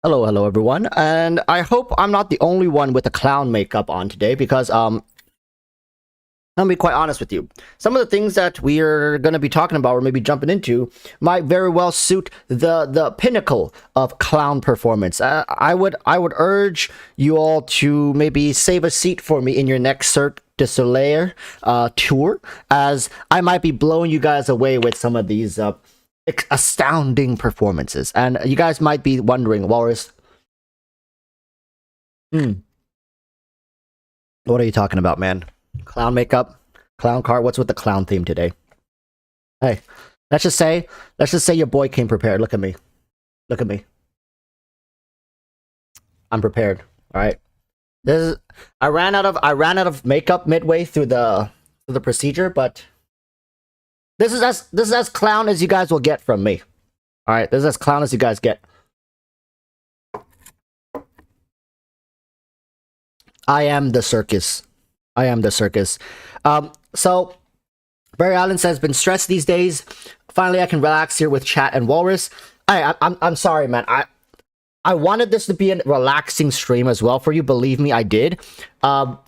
Hello everyone, and I hope I'm not the only one with the clown makeup on today because I'll be quite honest with you. Some of the things that we're going to be talking about or maybe jumping into might very well suit the pinnacle of clown performance. I would urge you all to maybe save a seat for me in your next Cirque du Soleil tour, as I might be blowing you guys away with some of these astounding performances. And you guys might be wondering, Walrus, what are you talking about, man? Clown makeup, clown car. What's with the clown theme today? Hey, let's just say your boy came prepared. Look at me. Look at me. I'm prepared. All right. I ran out of makeup midway through the procedure, but this is as clown as you guys will get from me. All right, this is as clown as you guys get. I am the circus. I am the circus. So Barry Allen says, been stressed these days. Finally, I can relax here with chat and Walrus. I'm sorry, man. I wanted this to be a relaxing stream as well for you. Believe me, I did. But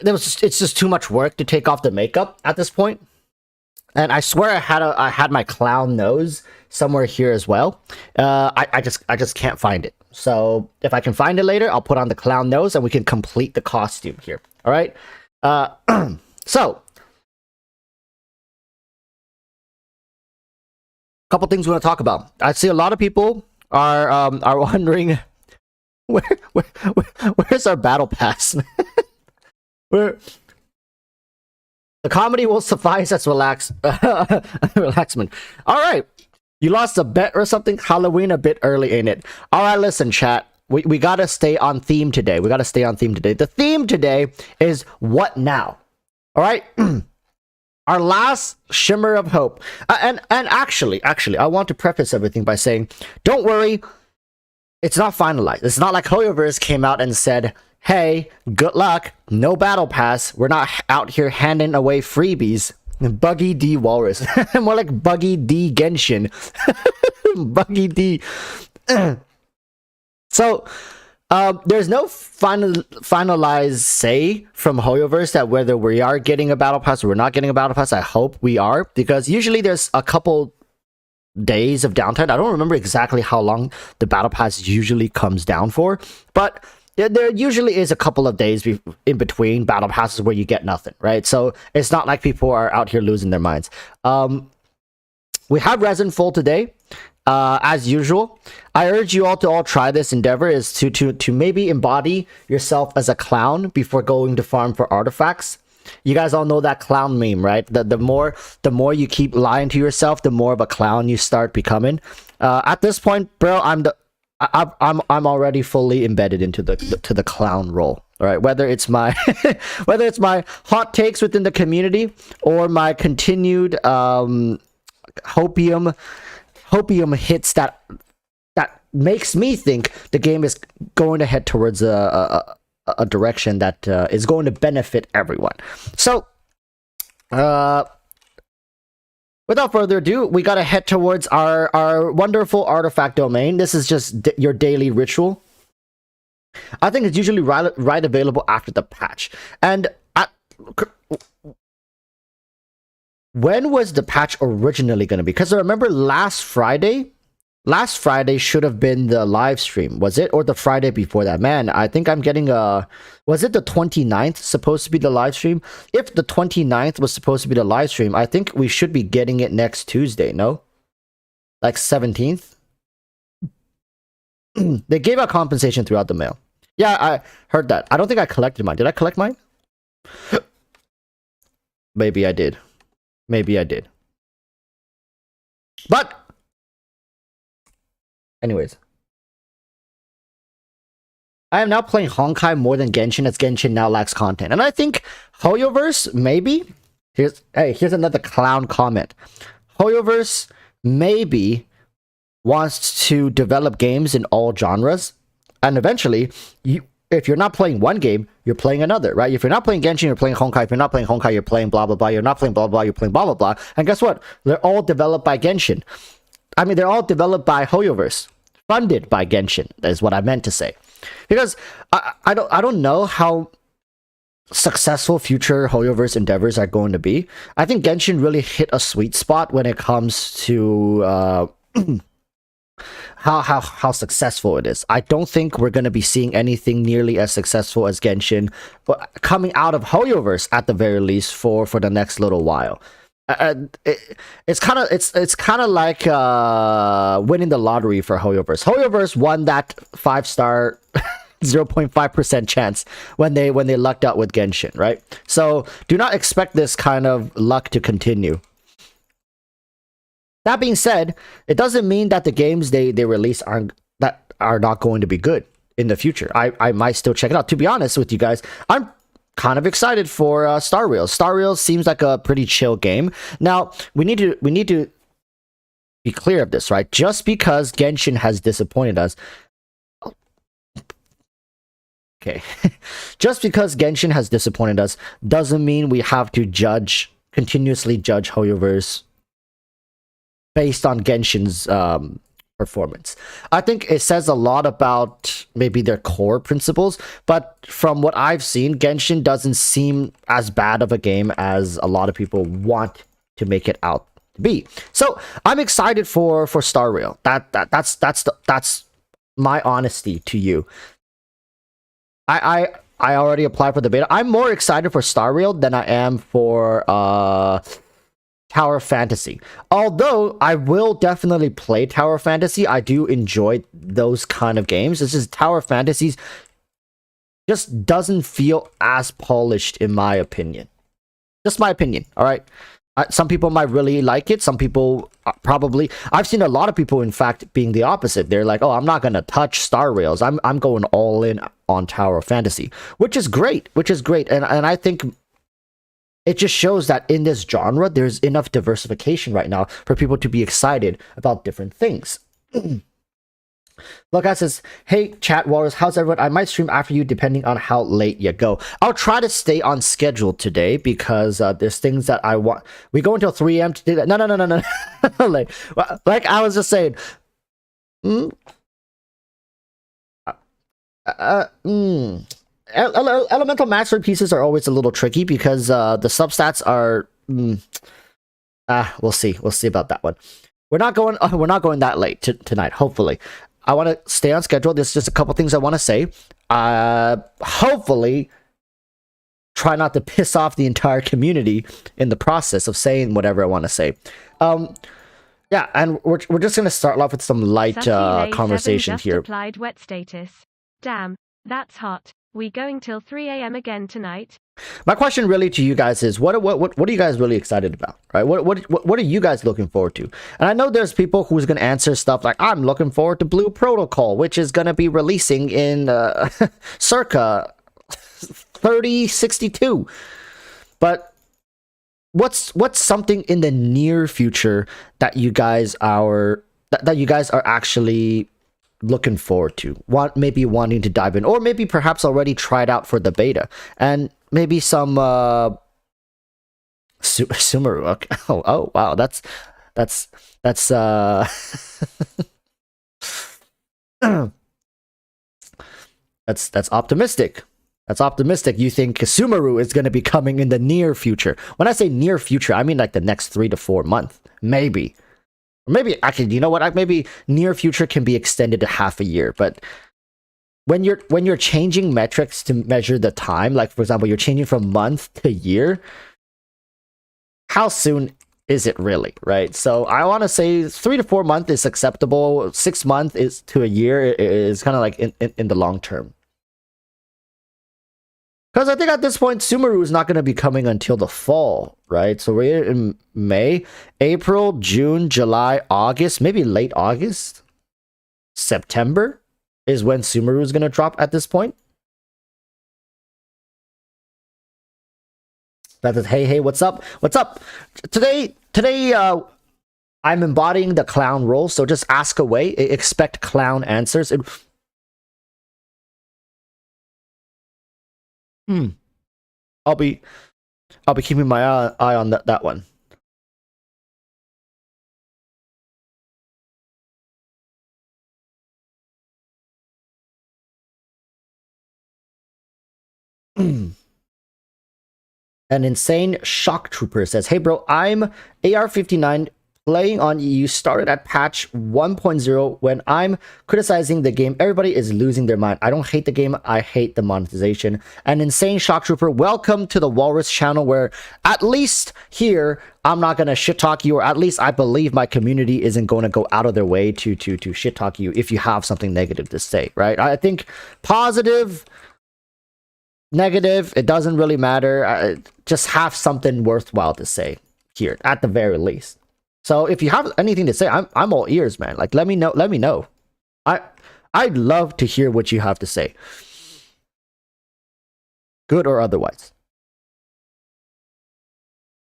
it's just too much work to take off the makeup at this point. And I swear I had my clown nose somewhere here as well. I just can't find it. So if I can find it later, I'll put on the clown nose and we can complete the costume here. All right. So couple things we want to talk about. I see a lot of people are wondering where's our battle pass. Where the comedy will suffice as relaxment. All right. You lost a bet or something? Halloween a bit early, ain't it? All right, listen, chat. We got to stay on theme today. The theme today is what now? All right? Our last shimmer of hope. And actually, I want to preface everything by saying, don't worry. It's not finalized. It's not like Hoyoverse came out and said, hey, good luck, no battle pass. We're not out here handing away freebies. Buggy D Walrus. More like Buggy D Genshin. Buggy D. So, there's no finalized say from Hoyoverse that whether we are getting a battle pass or we're not getting a battle pass. I hope we are, because usually there's a couple days of downtime. I don't remember exactly how long the battle pass usually comes down for, but there usually is a couple of days in between battle passes where you get nothing, right? So it's not like people are out here losing their minds. We have resin full today, as usual. I urge you all to try this endeavor, is to maybe embody yourself as a clown before going to farm for artifacts. You guys all know that clown meme, right? The more you keep lying to yourself, the more of a clown you start becoming. At this point, bro, I'm already fully embedded into the clown role. All right, whether it's my hot takes within the community or my continued hopium hits that makes me think the game is going to head towards a direction that is going to benefit everyone. So, without further ado, we gotta head towards our wonderful artifact domain. This is just your daily ritual. I think it's usually right available after the patch. And when was the patch originally going to be? Because I remember last Friday should have been the live stream, was it? Or the Friday before that? Man, I think I'm getting was it the 29th supposed to be the live stream? If the 29th was supposed to be the live stream, I think we should be getting it next Tuesday, no? Like 17th? They gave out compensation throughout the mail. Yeah, I heard that. I don't think I collected mine. Did I collect mine? Maybe I did. But anyways, I am now playing Honkai more than Genshin, as Genshin now lacks content. And I think Hoyoverse, maybe... Here's another clown comment. Hoyoverse maybe wants to develop games in all genres. And eventually, if you're not playing one game, you're playing another, right? If you're not playing Genshin, you're playing Honkai. If you're not playing Honkai, you're playing blah, blah, blah. You're not playing blah, blah, you're playing blah, blah, blah. And guess what? They're all developed by Genshin. I mean, they're all developed by Hoyoverse. funded by Genshin, is what I meant to say. Because I don't know how successful future Hoyoverse endeavors are going to be. I think Genshin really hit a sweet spot when it comes to how successful it is. I don't think we're going to be seeing anything nearly as successful as Genshin, but coming out of Hoyoverse at the very least for the next little while. It's kind of like winning the lottery for Hoyoverse. Hoyoverse won that 5-star 0.5% chance when they lucked out with Genshin, right? So do not expect this kind of luck to continue. That being said, it doesn't mean that the games they release are not going to be good in the future. I might still check it out. To be honest with you guys, I'm kind of excited for Star Rails. Star Rails seems like a pretty chill game. Now we need to be clear of this, right? Just because Genshin has disappointed us. Okay. Just because Genshin has disappointed us doesn't mean we have to continuously judge Hoyoverse based on Genshin's performance. I think it says a lot about maybe their core principles, but from what I've seen, Genshin doesn't seem as bad of a game as a lot of people want to make it out to be. So I'm excited for Star Rail. That's my honesty to you. I already applied for the beta. I'm more excited for Star Rail than I am for Tower Fantasy. Although I will definitely play Tower Fantasy, I do enjoy those kind of games. It's just Tower Fantasies just doesn't feel as polished in my opinion. Just my opinion, all right? Some people might really like it. Some people probably. I've seen a lot of people, in fact, being the opposite. They're like, "Oh, I'm not gonna touch Star Rails. I'm going all in on Tower Fantasy," which is great. And I think it just shows that in this genre, there's enough diversification right now for people to be excited about different things. Look, says, "Hey, chat Walrus, how's everyone? I might stream after you depending on how late you go. I'll try to stay on schedule today because there's things that I want. We go until 3 a.m. to do that. No. like I was just saying. Elemental mastery pieces are always a little tricky because the substats are. We'll see. We'll see about that one. We're not going that late tonight. Hopefully. I want to stay on schedule. There's just a couple things I want to say. Hopefully, try not to piss off the entire community in the process of saying whatever I want to say. Yeah, and we're just going to start off with some light conversation here. Applied wet status. Damn, that's hot. We going till 3 a.m. again tonight? My question really to you guys is, what are you guys really excited about, right? What are you guys looking forward to? And I know there's people who's going to answer stuff like, I'm looking forward to Blue Protocol, which is going to be releasing in circa 3062. But what's something in the near future that you guys are actually looking forward to, maybe wanting to dive in, or maybe perhaps already tried out for the beta, and maybe some Sumeru. Okay. Oh wow, that's that's optimistic. That's optimistic. You think Sumeru is going to be coming in the near future? When I say near future, I mean like the next 3 to 4 months, maybe. Maybe actually, you know what? Maybe near future can be extended to half a year. But when you're changing metrics to measure the time, like for example, you're changing from month to year, how soon is it really, right? So I want to say 3 to 4 months is acceptable. 6 months is to a year is kind of like in the long term. Because I think at this point, Sumeru is not going to be coming until the fall, right? So we're in May, April, June, July, August, maybe late August, September is when Sumeru is going to drop at this point. That is, hey, what's up? What's up? Today, I'm embodying the clown role, so just ask away. Expect clown answers. I'll be keeping my eye on that one. An insane shock trooper says, "Hey bro, I'm AR59 playing on EU, started at patch 1.0. When I'm criticizing the game, everybody is losing their mind. I don't hate the game, I hate the monetization." An insane shock trooper, welcome to the Walrus channel, where at least here I'm not gonna shit talk you, or at least I believe my community isn't going to go out of their way to shit talk you if you have something negative to say, right? I think positive, negative, it doesn't really matter. Just have something worthwhile to say here at the very least. So if you have anything to say, I'm all ears, man. Like, let me know. Let me know. I'd love to hear what you have to say, good or otherwise.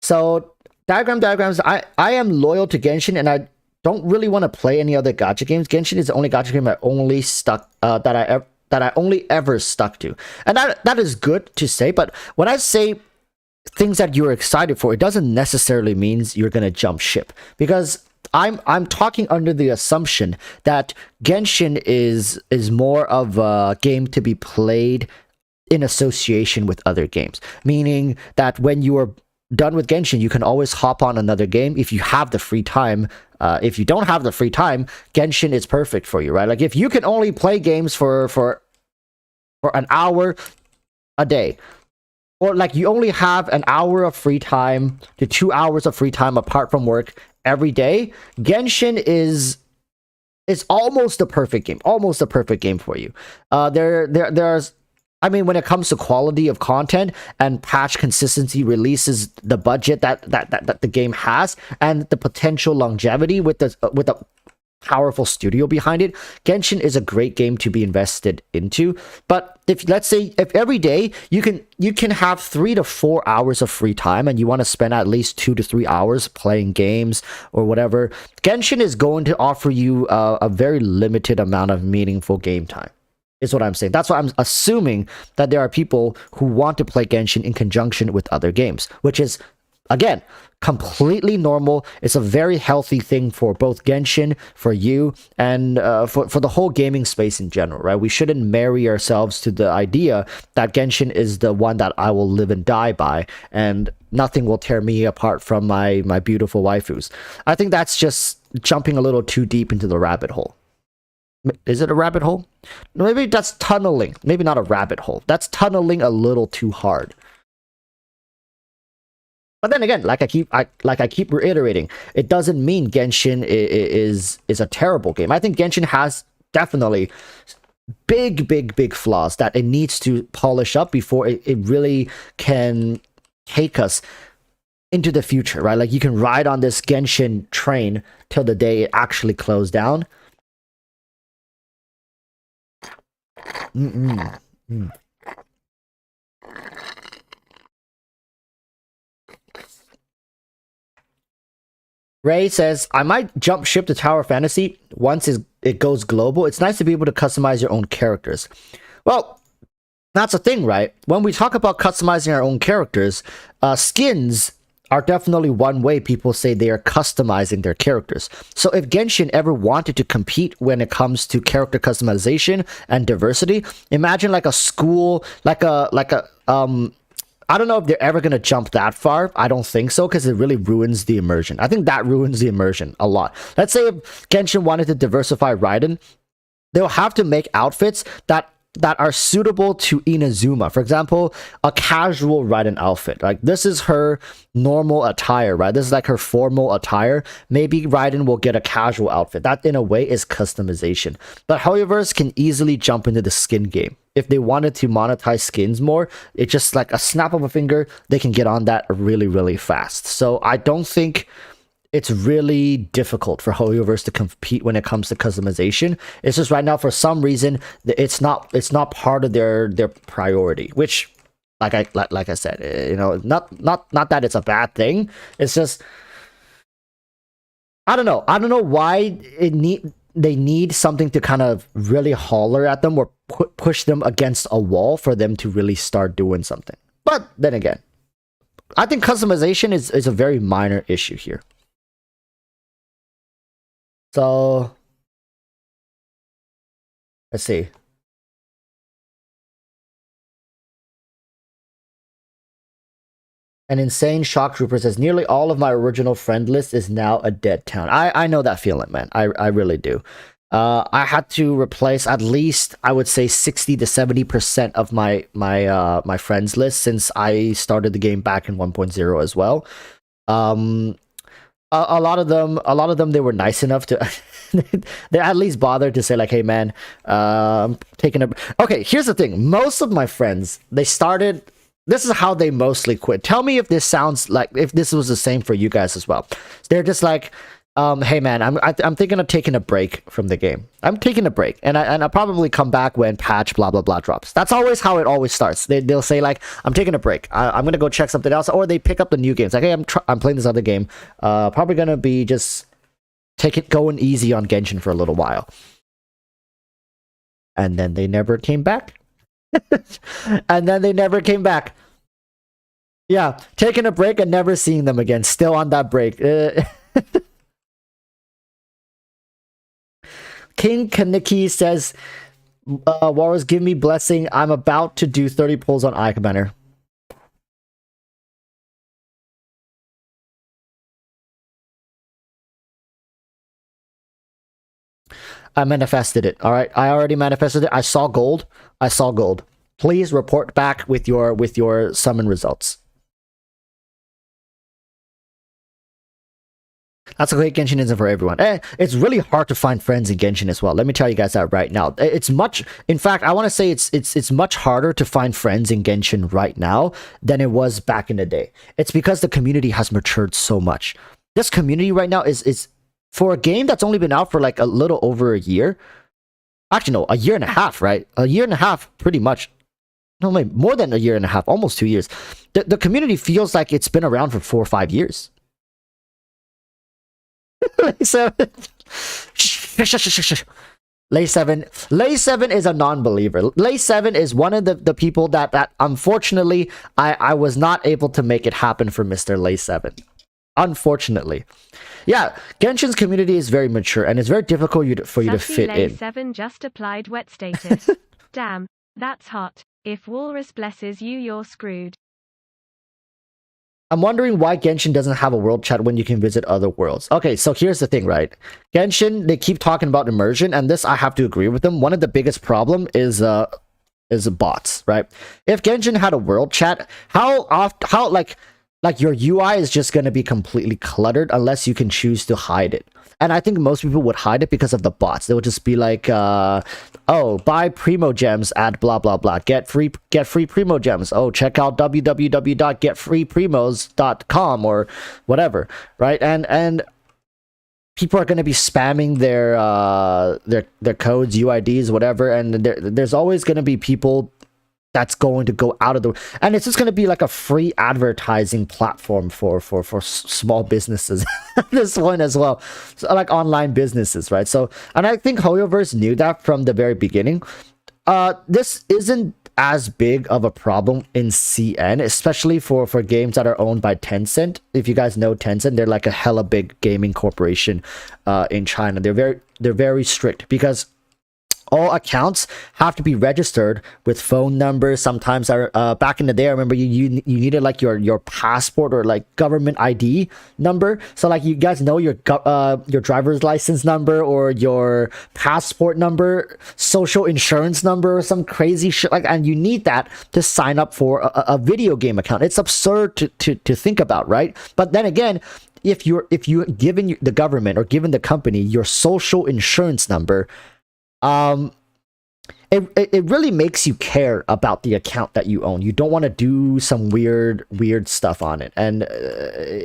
So diagrams. I am loyal to Genshin, and I don't really want to play any other gacha games. Genshin is the only gacha game I only stuck that I only ever stuck to, and that is good to say. But when I say things that you're excited for, it doesn't necessarily means you're gonna jump ship, because I'm talking under the assumption that Genshin is more of a game to be played in association with other games, meaning that when you are done with Genshin, you can always hop on another game if you have the free time. If you don't have the free time, Genshin is perfect for you, right? Like, if you can only play games for an hour a day, or like you only have an hour of free time to 2 hours of free time apart from work every day, Genshin is almost the perfect game, almost the perfect game for you. There's, I mean, when it comes to quality of content and patch consistency, releases, the budget that the game has, and the potential longevity with the powerful studio behind it, Genshin is a great game to be invested into. But if, let's say, if every day you can have 3 to 4 hours of free time, and you want to spend at least 2 to 3 hours playing games or whatever, Genshin is going to offer you a very limited amount of meaningful game time, is what I'm saying. That's why I'm assuming that there are people who want to play Genshin in conjunction with other games, which is, again, completely normal. It's a very healthy thing for both Genshin, for you, and for the whole gaming space in general, right? We shouldn't marry ourselves to the idea that Genshin is the one that I will live and die by, and nothing will tear me apart from my beautiful waifus. I think that's just jumping a little too deep into the rabbit hole. Is it a rabbit hole? Maybe that's tunneling. Maybe not a rabbit hole. That's tunneling a little too hard. But then again, like I keep reiterating, it doesn't mean Genshin is a terrible game. I think Genshin has definitely big flaws that it needs to polish up before it really can take us into the future, right? Like, you can ride on this Genshin train till the day it actually closed down. Ray says, "I might jump ship to Tower Fantasy once it goes global. It's nice to be able to customize your own characters." Well, that's the thing, right? When we talk about customizing our own characters, skins are definitely one way people say they are customizing their characters. So if Genshin ever wanted to compete when it comes to character customization and diversity, imagine like a school, like a I don't know if they're ever going to jump that far. I don't think so, because it really ruins the immersion. I think that ruins the immersion a lot. Let's say if Genshin wanted to diversify Raiden, they'll have to make outfits that are suitable to Inazuma. For example, a casual Raiden outfit. Like, this is her normal attire, right? This is like her formal attire. Maybe Raiden will get a casual outfit. That, in a way, is customization. But Hoyoverse can easily jump into the skin game. If they wanted to monetize skins more, it's just like a snap of a finger, they can get on that really fast. So I don't think it's really difficult for Hoyoverse to compete when it comes to customization. It's just right now, for some reason, it's not part of their priority. Which, like I said, you know, not that it's a bad thing. It's just, I don't know why they need something to kind of really holler at them or push them against a wall for them to really start doing something. But then again, I think customization is a very minor issue here. So, let's see. An insane shock trooper says nearly all of my original friend list is now a dead town. I know that feeling, man. I really do. I had to replace at least, I would say, 60 to 70% of my friends list since I started the game back in 1.0 as well. A lot of them, they were nice enough to they at least bothered to say like, hey man, I'm taking a. Okay, here's the thing. Most of my friends, they started. This is how they mostly quit. Tell me if this sounds like, if this was the same for you guys as well. They're just like, hey man, I'm thinking of taking a break from the game. I'm taking a break, and I'll probably come back when patch blah blah blah drops. That's always how it always starts. They'll say like, I'm taking a break. I'm gonna go check something else, or they pick up the new games. Like, hey, I'm playing this other game. Probably gonna be just going easy on Genshin for a little while, and then they never came back. And then they never came back. Yeah, taking a break and never seeing them again. Still on that break. King Kaniki says, Walrus, give me blessing. I'm about to do 30 pulls on Eye Commander. I manifested it. All right, I already manifested it. I saw gold. I saw gold. Please report back with your summon results. That's okay. Genshin isn't for everyone. It's really hard to find friends in Genshin as well. Let me tell you guys that right now. It's much. In fact, I want to say it's much harder to find friends in Genshin right now than it was back in the day. It's because the community has matured so much. This community right now is for a game that's only been out for like a little over a year. Actually, no, a year and a half, right? A year and a half, pretty much. No, wait, more than a year and a half, almost 2 years. The community feels like it's been around for 4 or 5 years. Lay 7. Lay 7. Lay 7 is a non-believer. Lay 7 is one of the people that unfortunately I was not able to make it happen for Mr. Lay 7. Unfortunately. Yeah, Genshin's community is very mature and it's very difficult for you to fit Lay in. 7 just applied wet status. Damn, that's hot. If Walrus blesses you, you're screwed. I'm wondering why Genshin doesn't have a world chat when you can visit other worlds. Okay, so here's the thing, right? Genshin, they keep talking about immersion, and this I have to agree with them. One of the biggest problem is bots, right? If Genshin had a world chat, how like your UI is just going to be completely cluttered unless you can choose to hide it. And I think most people would hide it because of the bots. They would just be like, oh, buy Primo Gems at blah, blah, blah. Get free Primo Gems. Oh, check out www.getfreeprimos.com or whatever, right? And people are going to be spamming their codes, UIDs, whatever. And there's always going to be people that's going to go out of the, and it's just going to be like a free advertising platform for small businesses. This one as well, so like online businesses, right? So, and I think Hoyoverse knew that from the very beginning. This isn't as big of a problem in CN, especially for games that are owned by Tencent. If you guys know Tencent, they're like a hella big gaming corporation in China. They're very strict because all accounts have to be registered with phone numbers. Sometimes, back in the day, I remember you needed like your passport or like government ID number. So like you guys know your driver's license number or your passport number, social insurance number, or some crazy shit like. And you need that to sign up for a video game account. It's absurd to think about, right? But then again, if you given the government or given the company your social insurance number, it really makes you care about the account that you own. You don't want to do some weird stuff on it, and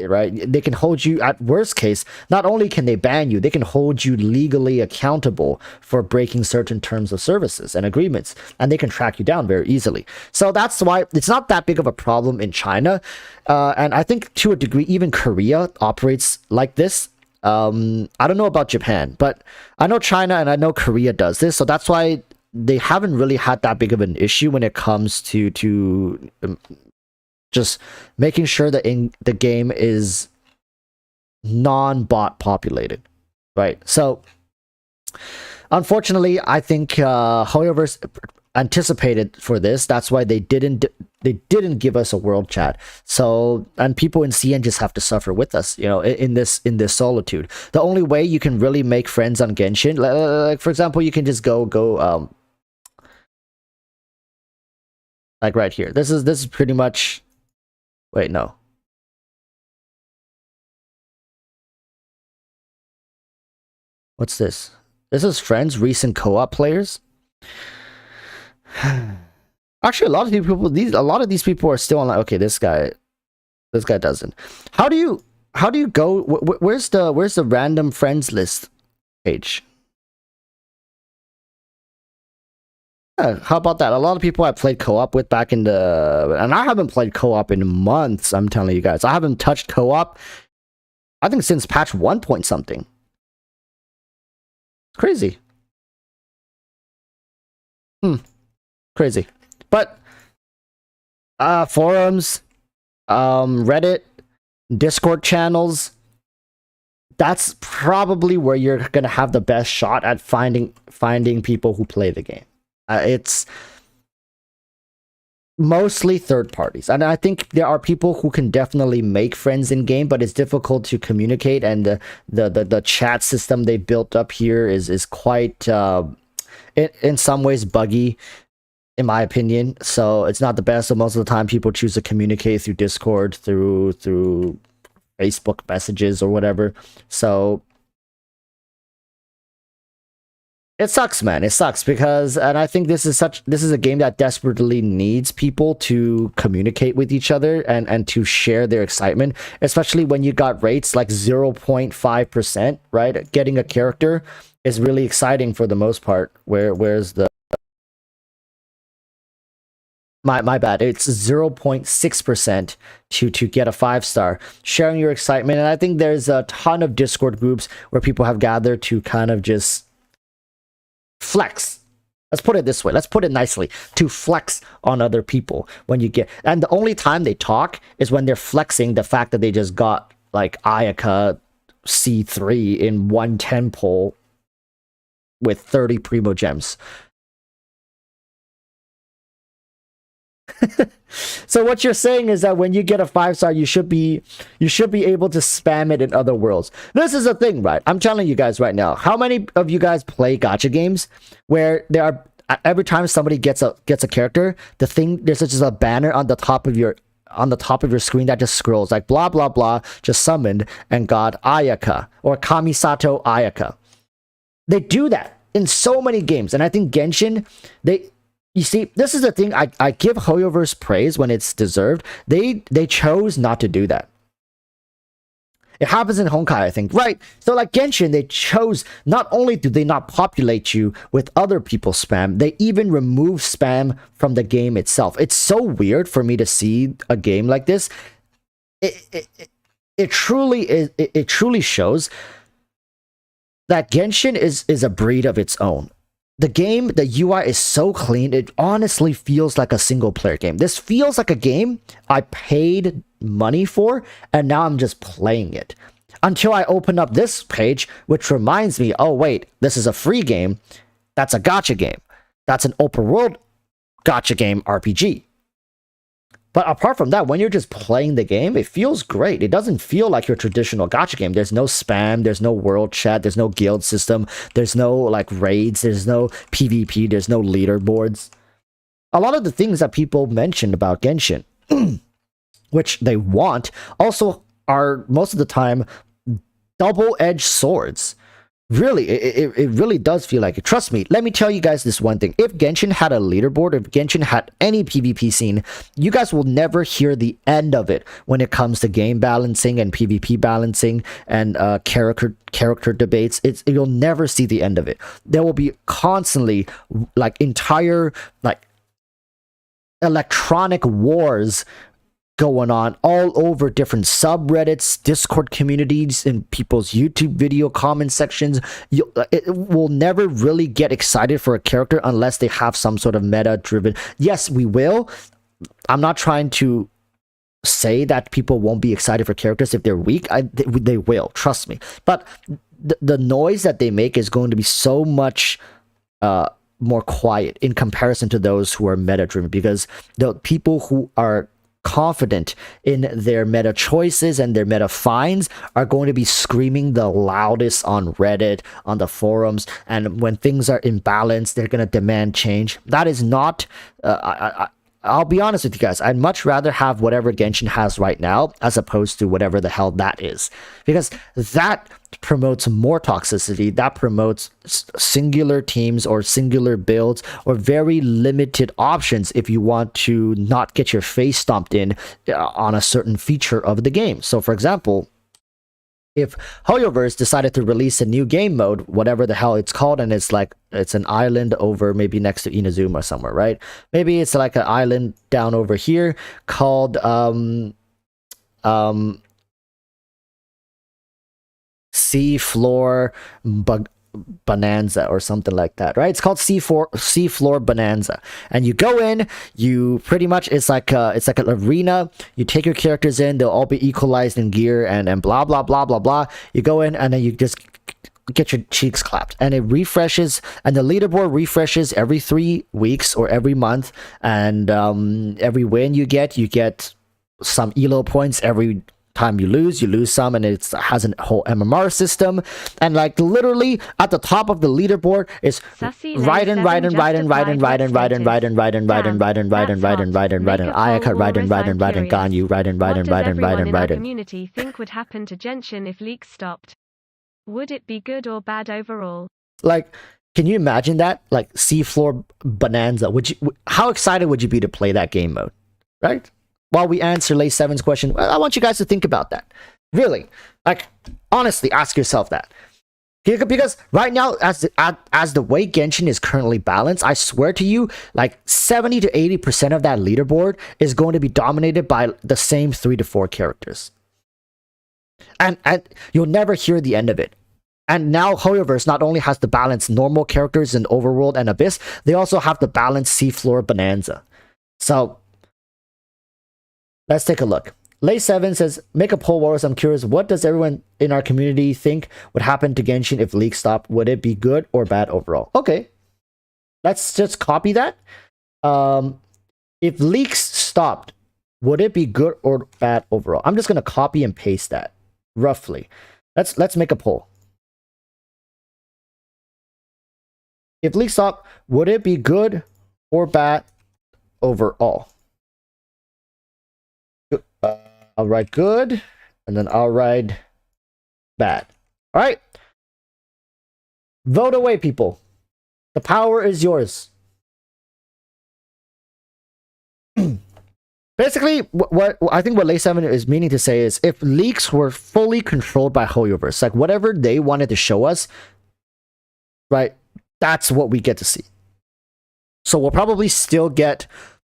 right, they can hold you, at worst case, not only can they ban you, they can hold you legally accountable for breaking certain terms of services and agreements, and they can track you down very easily. So that's why it's not that big of a problem in China, and I think to a degree even Korea operates like this. I don't know about Japan, but I know China and I know Korea does this, so that's why they haven't really had that big of an issue when it comes to just making sure that the game is non-bot populated, right? So unfortunately, I think Hoyoverse, anticipated for this. That's why they didn't give us a world chat. So, and people in CN just have to suffer with us, you know, in this solitude. The only way you can really make friends on Genshin, like for example, you can just go like right here. This is pretty much, wait, no. What's this? This is friends, recent co-op players. Actually, a lot of these people are still online. Okay, this guy doesn't. How do you go? Where's the random friends list page? How about that? A lot of people I played co-op with back in the, and I haven't played co-op in months. I'm telling you guys, I haven't touched co-op, I think, since patch 1 point something. It's crazy. Crazy. But forums, Reddit, Discord channels, that's probably where you're gonna have the best shot at finding people who play the game. It's mostly third parties, and I think there are people who can definitely make friends in game, but it's difficult to communicate, and the chat system they built up here is quite in some ways buggy, in my opinion. So it's not the best. So most of the time people choose to communicate through Discord, through Facebook messages or whatever. So it sucks, man. It sucks because, and I think this is a game that desperately needs people to communicate with each other and to share their excitement, especially when you got rates like 0.5%, right? Getting a character is really exciting for the most part. Where's the, my bad, it's 0.6% to get a 5-star. Sharing your excitement, and I think there's a ton of Discord groups where people have gathered to kind of just flex. Let's put it this way. Let's put it nicely. To flex on other people when you get, and the only time they talk is when they're flexing the fact that they just got like Ayaka C3 in 110 pull with 30 primo gems. So what you're saying is that when you get a 5-star, you should be able to spam it in other worlds. This is a thing, right? I'm telling you guys right now. How many of you guys play gacha games where there are, every time somebody gets a character, there's just a banner on the top of your screen that just scrolls like blah blah blah, just summoned and got Ayaka or Kamisato Ayaka. They do that in so many games, and I think Genshin, you see, this is the thing. I give HoYoverse praise when it's deserved. They chose not to do that. It happens in Honkai, I think. Right. So like Genshin, they chose, not only do they not populate you with other people's spam, they even remove spam from the game itself. It's so weird for me to see a game like this. It truly is. It truly shows that Genshin is a breed of its own. The game, the UI is so clean, it honestly feels like a single player game. This feels like a game I paid money for, and now I'm just playing it. Until I open up this page, which reminds me, oh wait, this is a free game. That's a gacha game. That's an open world gacha game RPG. But apart from that, when you're just playing the game, it feels great. It doesn't feel like your traditional gacha game. There's no spam, there's no world chat, there's no guild system, there's no like raids, there's no PvP, there's no leaderboards. A lot of the things that people mentioned about Genshin, which they want, also are most of the time double-edged swords. Really, it really does feel like it. Trust me, let me tell you guys this one thing. If Genshin had a leaderboard, if Genshin had any PvP scene, you guys will never hear the end of it when it comes to game balancing and PvP balancing and character debates. You'll never see the end of it. There will be constantly like entire like electronic wars going on all over different subreddits, Discord communities, and people's YouTube video comment sections. It will never really get excited for a character unless they have some sort of meta-driven. Yes, we will. I'm not trying to say that people won't be excited for characters if they're weak. They will, trust me. But the noise that they make is going to be so much more quiet in comparison to those who are meta driven, because the people who are confident in their meta choices and their meta finds are going to be screaming the loudest on Reddit, on the forums, and when things are imbalanced, they're going to demand change. That is not I'll be honest with you guys, I'd much rather have whatever Genshin has right now as opposed to whatever the hell that is, because that promotes more toxicity, that promotes singular teams or singular builds or very limited options if you want to not get your face stomped in on a certain feature of the game. So for example, if Hoyoverse decided to release a new game mode, whatever the hell it's called, and it's like it's an island over maybe next to Inazuma somewhere, right? Maybe it's like an island down over here called sea floor bonanza or something like that, right? It's called sea floor bonanza, and you go in, you pretty much, it's like an arena. You take your characters in, they'll all be equalized in gear and blah blah blah blah blah. You go in and then you just get your cheeks clapped, and it refreshes, and the leaderboard refreshes every 3 weeks or every month, and every win you get some elo points. Every time you lose some, and it has a whole MMR system, and like literally at the top of the leaderboard is Raiden, Ganyu, Raiden. Community think would happen to Genshin if leaks stopped? Would it be good or bad overall? Like, can you imagine that? Like seafloor bonanza. How excited would you be to play that game mode, right? While we answer Lay 7's question, I want you guys to think about that. Really, like, honestly, ask yourself that. Because right now, as the way Genshin is currently balanced, I swear to you, like 70 to 80% of that leaderboard is going to be dominated by the same 3 to 4 characters. And you'll never hear the end of it. And now Hoyoverse not only has the balanced normal characters in Overworld and Abyss, they also have the balanced seafloor bonanza. So let's take a look. Lay 7 says, make a poll, Walrus. I'm curious, what does everyone in our community think would happen to Genshin if leaks stop? Would it be good or bad overall? Okay, let's just copy that. If leaks stopped, would it be good or bad overall? I'm just gonna copy and paste that roughly. Let's make a poll. If leaks stop, would it be good or bad overall? I'll write good, and then I'll write bad. All right. Vote away, people. The power is yours. Basically, what I think what Lay 7 is meaning to say is, if leaks were fully controlled by Hoyoverse, like whatever they wanted to show us, right, that's what we get to see. So we'll probably still get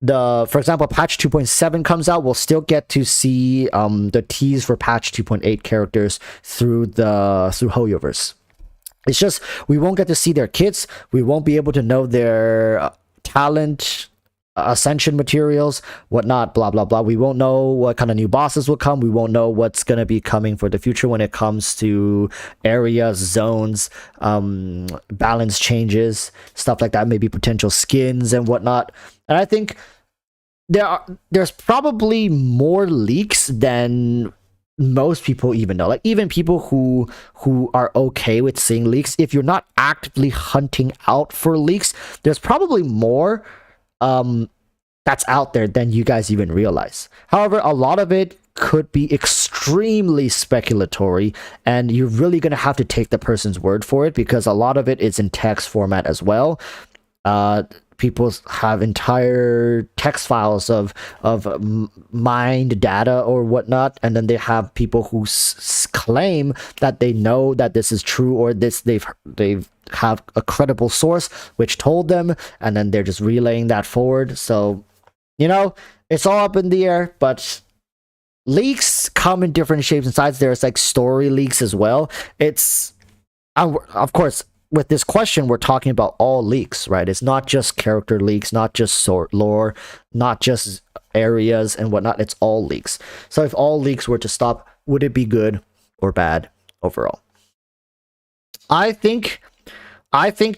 for example, patch 2.7 comes out, we'll still get to see the tease for patch 2.8 characters through Hoyoverse. It's just we won't get to see their kits, we won't be able to know their talent, ascension materials, whatnot, blah blah blah. We won't know what kind of new bosses will come. We won't know what's gonna be coming for the future when it comes to areas, zones, balance changes, stuff like that, maybe potential skins and whatnot. And I think there's probably more leaks than most people even know. Like, even people who are okay with seeing leaks, if you're not actively hunting out for leaks, there's probably more that's out there than you guys even realize. However, a lot of it could be extremely speculatory, and you're really going to have to take the person's word for it, because a lot of it is in text format as well. People have entire text files of mined data or whatnot, and then they have people who claim that they know that this is true, or they've have a credible source which told them, and then they're just relaying that forward. So, you know, it's all up in the air. But leaks come in different shapes and sizes. There's like story leaks as well. It's of course, with this question, we're talking about all leaks, right? It's not just character leaks, not just lore, not just areas and whatnot. It's all leaks. So if all leaks were to stop, would it be good or bad overall? I think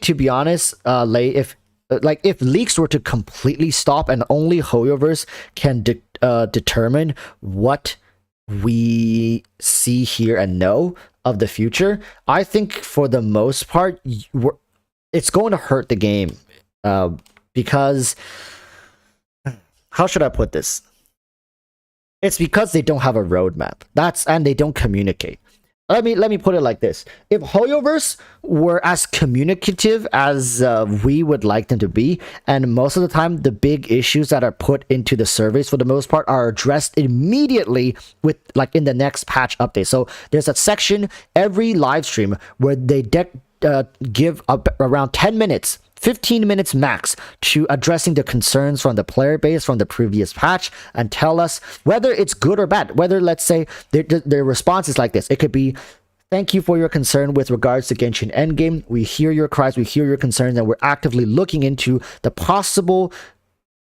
to be honest, Lay, like if leaks were to completely stop and only Hoyoverse can determine what we see, hear, and know of the future, I think for the most part, it's going to hurt the game. Because how should I put this? It's because they don't have a roadmap. And they don't communicate. Let me put it like this: if Hoyoverse were as communicative as we would like them to be, and most of the time the big issues that are put into the surveys for the most part are addressed immediately with like in the next patch update. So there's a section every live stream where they give around 10 minutes 15 minutes max to addressing the concerns from the player base from the previous patch and tell us whether it's good or bad. Whether, let's say, their response is like this. It could be, thank you for your concern with regards to Genshin Endgame. We hear your cries, we hear your concerns, and we're actively looking into the possible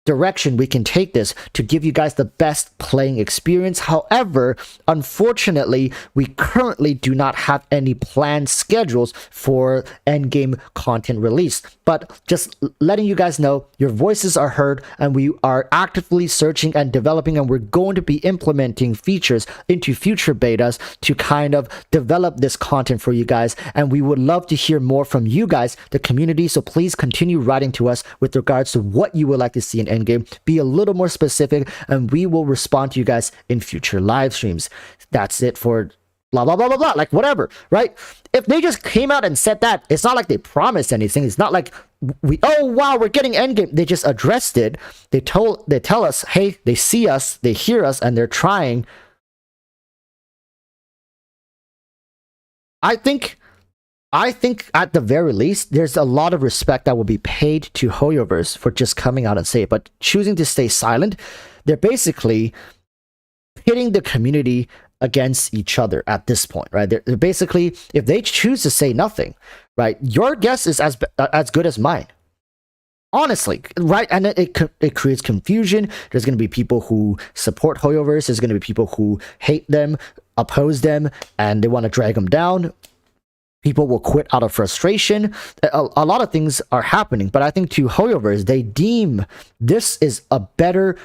direction we can take this to give you guys the best playing experience. However, unfortunately, we currently do not have any planned schedules for endgame content release. But just letting you guys know, your voices are heard, and we are actively searching and developing, and we're going to be implementing features into future betas to kind of develop this content for you guys. And we would love to hear more from you guys, the community. So please continue writing to us with regards to what you would like to see in endgame. Be a little more specific, and we will respond to you guys in future live streams. That's it for blah blah blah blah blah, like whatever, right? If they just came out and said that, it's not like they promised anything. It's not like oh wow, we're getting endgame. They just addressed it. They tell us, hey, they see us, they hear us, and they're trying. I think at the very least, there's a lot of respect that will be paid to Hoyoverse for just coming out and say it. But choosing to stay silent, they're basically pitting the community against each other at this point, right? They're basically, if they choose to say nothing, right, your guess is as good as mine. Honestly, right? And it creates confusion. There's going to be people who support Hoyoverse. There's going to be people who hate them, oppose them, and they want to drag them down. People will quit out of frustration. A lot of things are happening, but I think to Hoyoverse, they deem this is a better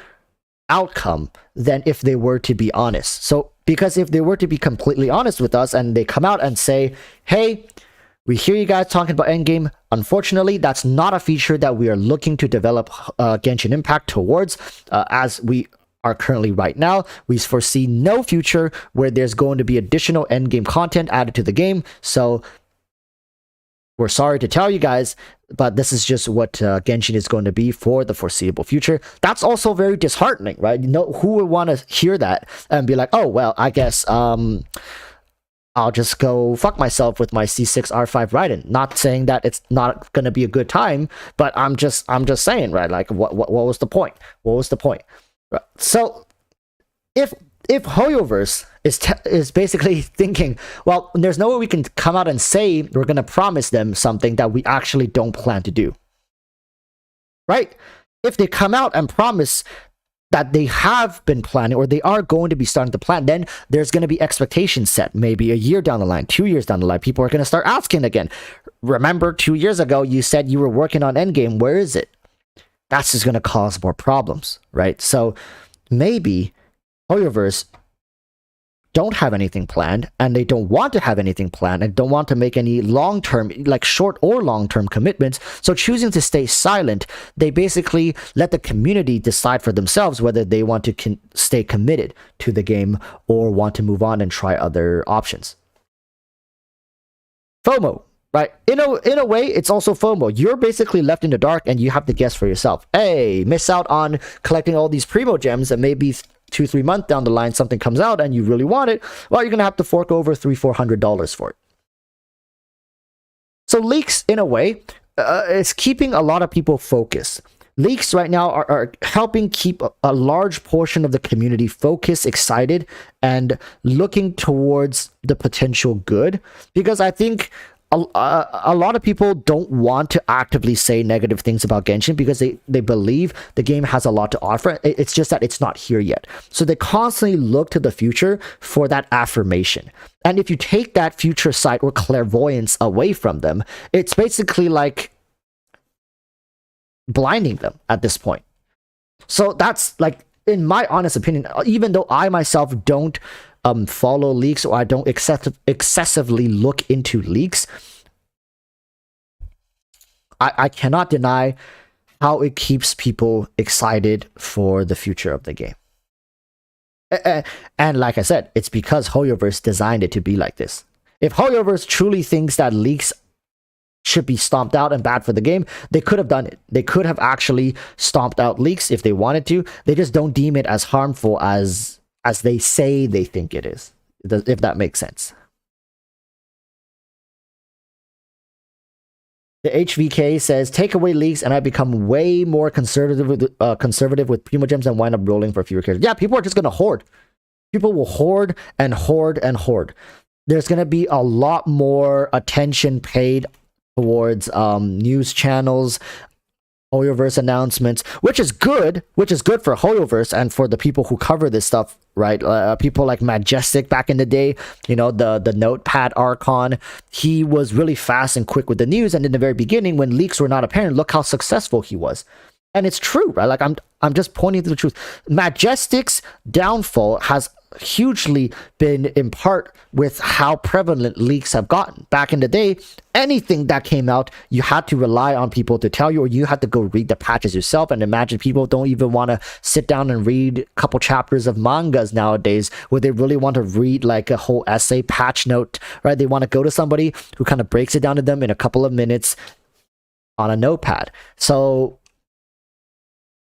outcome than if they were to be honest. So, because if they were to be completely honest with us and they come out and say, hey, we hear you guys talking about endgame. Unfortunately, that's not a feature that we are looking to develop Genshin Impact towards as we are currently right now. We foresee no future where there's going to be additional endgame content added to the game. So we're sorry to tell you guys, but this is just what Genshin is going to be for the foreseeable future. That's also very disheartening, right? You know, who would want to hear that and be like, oh, well, I guess I'll just go fuck myself with my C6 R5 Raiden. Not saying that it's not going to be a good time, but I'm just saying, right? Like, what was the point? What was the point? So if Hoyoverse is basically thinking, well, there's no way we can come out and say we're going to promise them something that we actually don't plan to do, right? If they come out and promise that they have been planning or they are going to be starting to plan, then there's going to be expectations set. Maybe a year down the line, 2 years down the line, people are going to start asking again. Remember 2 years ago, you said you were working on Endgame. Where is it? That's just going to cause more problems, right? So maybe Hoyoverse don't have anything planned, and they don't want to have anything planned, and don't want to make any long-term, like short or long-term commitments. So choosing to stay silent, they basically let the community decide for themselves whether they want to stay committed to the game or want to move on and try other options. FOMO. Right? In a way, it's also FOMO. You're basically left in the dark and you have to guess for yourself. Hey, miss out on collecting all these primo gems, and maybe 2-3 months down the line something comes out and you really want it. Well, you're gonna have to fork over $300-$400 for it. So leaks, in a way, is keeping a lot of people focused. Leaks right now are helping keep a large portion of the community focused, excited, and looking towards the potential good. Because I think a lot of people don't want to actively say negative things about Genshin because they believe the game has a lot to offer. It's just that it's not here yet. So they constantly look to the future for that affirmation. And if you take that future sight or clairvoyance away from them, it's basically like blinding them at this point. So that's like, in my honest opinion, even though I myself don't follow leaks, or I don't excessively look into leaks, I cannot deny how it keeps people excited for the future of the game. And like I said, it's because HoYoverse designed it to be like this. If HoYoverse truly thinks that leaks should be stomped out and bad for the game, they could have done it. They could have actually stomped out leaks if they wanted to. They just don't deem it as harmful as they say they think it is, if that makes sense. The HVK says, take away leaks and I become way more conservative with Primogems and wind up rolling for fewer characters. Yeah, people are just going to hoard. People will hoard and hoard and hoard. There's going to be a lot more attention paid towards news channels, HoYoverse announcements, which is good for HoYoverse and for the people who cover this stuff, right? People like Majestic back in the day, you know, the Notepad Archon, he was really fast and quick with the news, and in the very beginning, when leaks were not apparent, look how successful he was. And it's true, right? Like, I'm just pointing to the truth. Majestic's downfall has hugely been in part with how prevalent leaks have gotten. Back in the day, anything that came out, you had to rely on people to tell you, or you had to go read the patches yourself. And imagine people don't even want to sit down and read a couple chapters of mangas nowadays, where they really want to read like a whole essay patch note, right? They want to go to somebody who kind of breaks it down to them in a couple of minutes on a notepad. So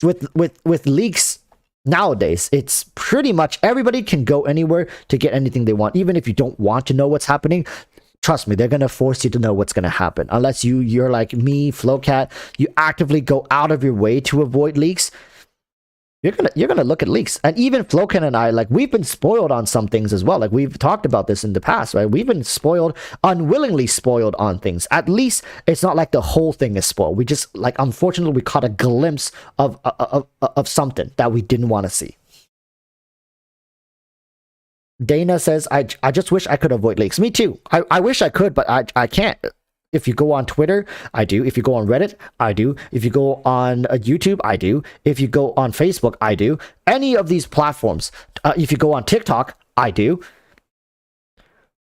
with leaks nowadays, it's pretty much everybody can go anywhere to get anything they want. Even if you don't want to know what's happening, trust me, they're going to force you to know what's going to happen. Unless you're like me, Flowcat, you actively go out of your way to avoid leaks, you're gonna look at leaks. And even Flowcat and I, like, we've been spoiled on some things as well. Like, we've talked about this in the past, right? We've been spoiled, unwillingly spoiled on things. At least it's not like the whole thing is spoiled. We just, like, unfortunately, we caught a glimpse of something that we didn't want to see. Dana says, I just wish I could avoid leaks. Me too. I wish I could, but I can't. If you go on Twitter, I do. If you go on Reddit, I do. If you go on YouTube, I do. If you go on Facebook, I do. Any of these platforms. If you go on TikTok, I do.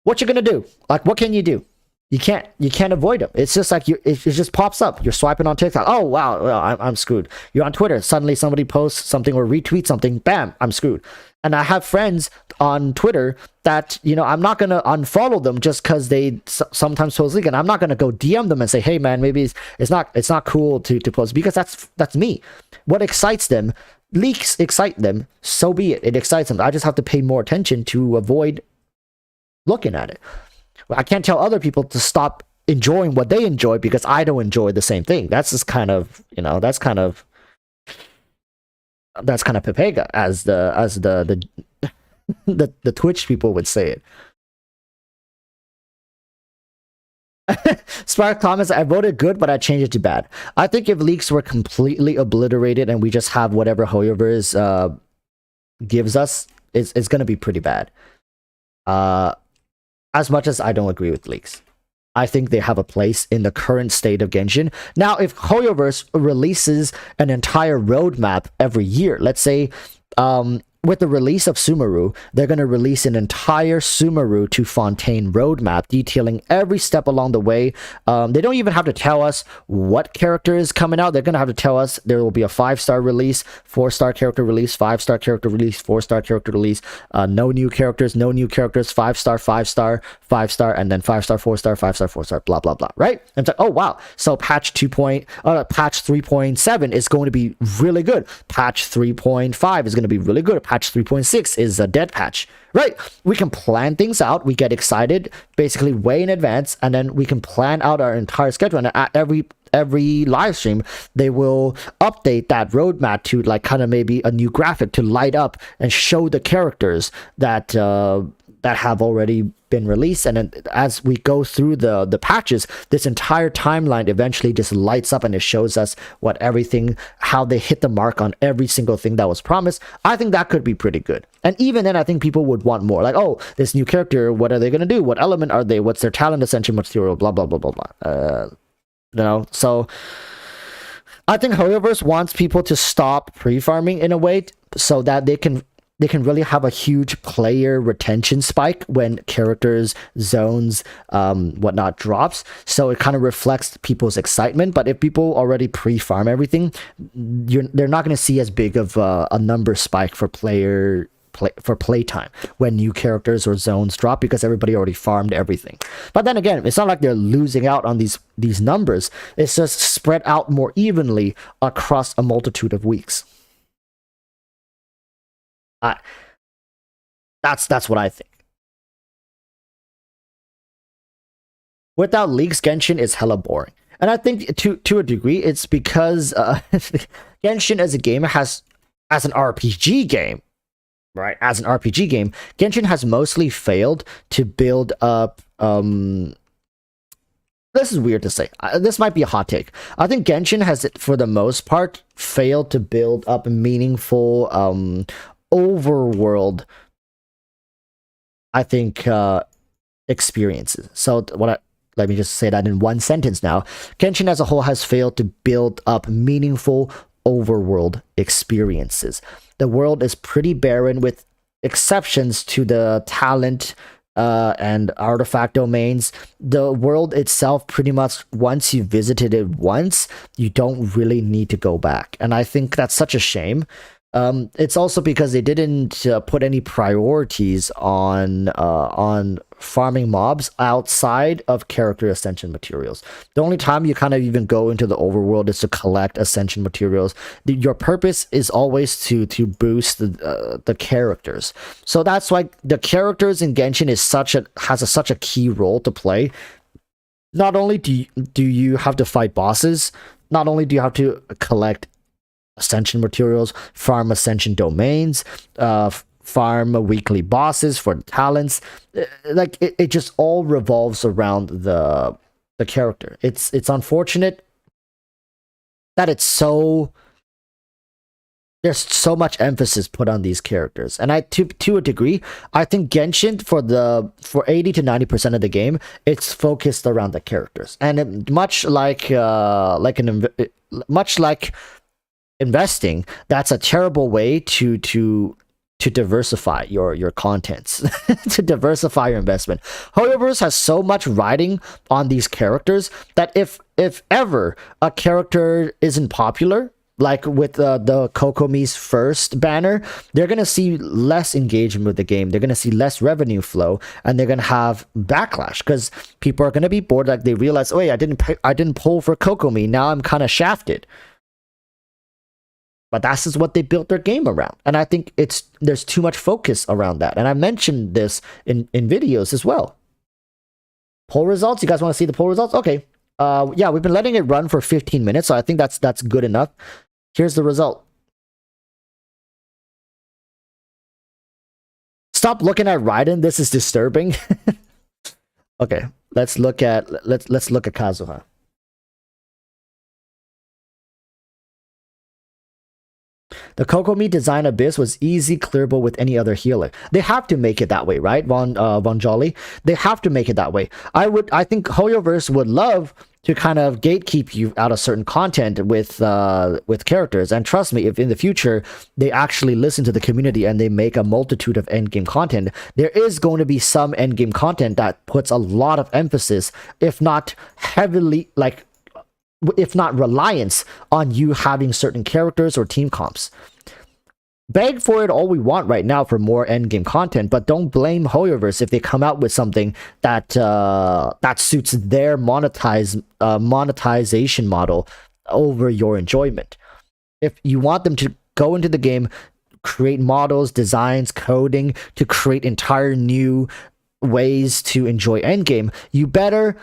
What you gonna do? Like, what can you do? You can't avoid them. It's just like it just pops up. You're swiping on TikTok. Oh wow, well, I'm screwed. You're on Twitter. Suddenly somebody posts something or retweets something. Bam, I'm screwed. And I have friends on Twitter that, you know, I'm not gonna unfollow them just because they sometimes post leak, and I'm not gonna go DM them and say, hey man, maybe it's not cool to post, because that's me. What excites them, leaks excite them. So be it. It excites them. I just have to pay more attention to avoid looking at it. I can't tell other people to stop enjoying what they enjoy because I don't enjoy the same thing. That's just kind of, you know, that's kind of pepega, as the the Twitch people would say it. Spark comments, I voted good, but I changed it to bad. I think if leaks were completely obliterated and we just have whatever HoYoverse gives us, it's going to be pretty bad. As much as I don't agree with leaks, I think they have a place in the current state of Genshin. Now, if HoYoverse releases an entire roadmap every year, let's say with the release of Sumeru, they're going to release an entire Sumeru to Fontaine roadmap detailing every step along the way. They don't even have to tell us what character is coming out. They're going to have to tell us there will be a 5-star release, 4-star character release, 5-star character release, 4-star character release, no new characters, 5-star, 5-star, 5-star, and then 5-star, 4-star, 5-star, 4-star, blah, blah, blah, right? And it's like, oh, wow. So patch 3.7 is going to be really good. Patch 3.5 is going to be really good. Patch 3.6 is a dead patch, right? We can plan things out. We get excited basically way in advance, and then we can plan out our entire schedule. And at every live stream, they will update that roadmap to like kind of maybe a new graphic to light up and show the characters that have already been released. And then as we go through the patches, this entire timeline eventually just lights up and it shows us how they hit the mark on every single thing that was promised. I think that could be pretty good. And even then, I think people would want more. Like, oh, this new character, what are they going to do? What element are they? What's their talent ascension material? Blah, blah, blah, blah, blah. So I think Hoyoverse wants people to stop pre-farming in a way so that they can really have a huge player retention spike when characters, zones, whatnot drops. So it kind of reflects people's excitement. But if people already pre-farm everything, they're not going to see as big of a number spike for playtime when new characters or zones drop because everybody already farmed everything. But then again, it's not like they're losing out on these numbers. It's just spread out more evenly across a multitude of weeks. That's what I think. Without leaks, Genshin is hella boring, and I think to a degree, it's because Genshin as a game as an RPG game, right? As an RPG game, Genshin has mostly failed to build up. This is weird to say. This might be a hot take. I think Genshin has, for the most part, failed to build up meaningful overworld, I think, experiences. So let me just say that in one sentence now. Genshin as a whole has failed to build up meaningful overworld experiences. The world is pretty barren with exceptions to the talent and artifact domains. The world itself, pretty much once you visited it once, you don't really need to go back. And I think that's such a shame. It's also because they didn't put any priorities on farming mobs outside of character ascension materials. The only time you kind of even go into the overworld is to collect ascension materials. Your purpose is always to boost the characters. So that's why the characters in Genshin has such a key role to play. Not only do you have to fight bosses, not only do you have to collect ascension materials, farm ascension domains, farm weekly bosses for talents. Like it just all revolves around the character. It's unfortunate that there's so much emphasis put on these characters, and to a degree, I think Genshin for 80 to 90% of the game, it's focused around the characters, and much like investing, that's a terrible way to diversify your contents, to diversify your investment. Hoyoverse has so much riding on these characters that if ever a character isn't popular, like with the Kokomi's first banner, they're gonna see less engagement with the game. They're gonna see less revenue flow, and they're gonna have backlash because people are gonna be bored. Like they realize, oh, wait, I didn't pull for Kokomi. Now I'm kind of shafted. But that's just what they built their game around. And I think there's too much focus around that. And I mentioned this in videos as well. Poll results? You guys want to see the poll results? Okay. Yeah, we've been letting it run for 15 minutes, so I think that's good enough. Here's the result. Stop looking at Raiden. This is disturbing. Okay, let's look at Kazuha. The Kokomi design abyss was easy clearable with any other healer. They have to make it that way, right, Von Jolly? They have to make it that way. I think Hoyoverse would love to kind of gatekeep you out of certain content with characters. And trust me, if in the future they actually listen to the community and they make a multitude of endgame content, there is going to be some endgame content that puts a lot of emphasis, if not heavily, if not reliance on you having certain characters or team comps. Beg for it all we want right now for more endgame content, but don't blame Hoyoverse if they come out with something that suits their monetization model over your enjoyment. If you want them to go into the game, create models, designs, coding to create entire new ways to enjoy endgame, you better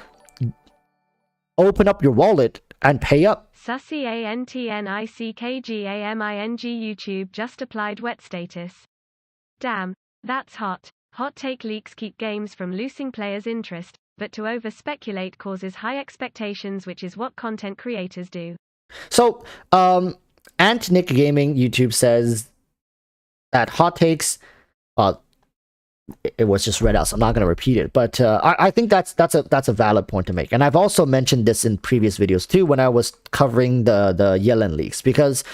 open up your wallet and pay up. Sussy ANTNICKGAMING YouTube just applied wet status. Damn, that's hot. Hot take leaks keep games from losing players' interest, but to over-speculate causes high expectations, which is what content creators do. So, Nick Gaming YouTube says that hot takes, it was just read out, so I'm not going to repeat it. But I think that's a valid point to make. And I've also mentioned this in previous videos too when I was covering the Yellen leaks, because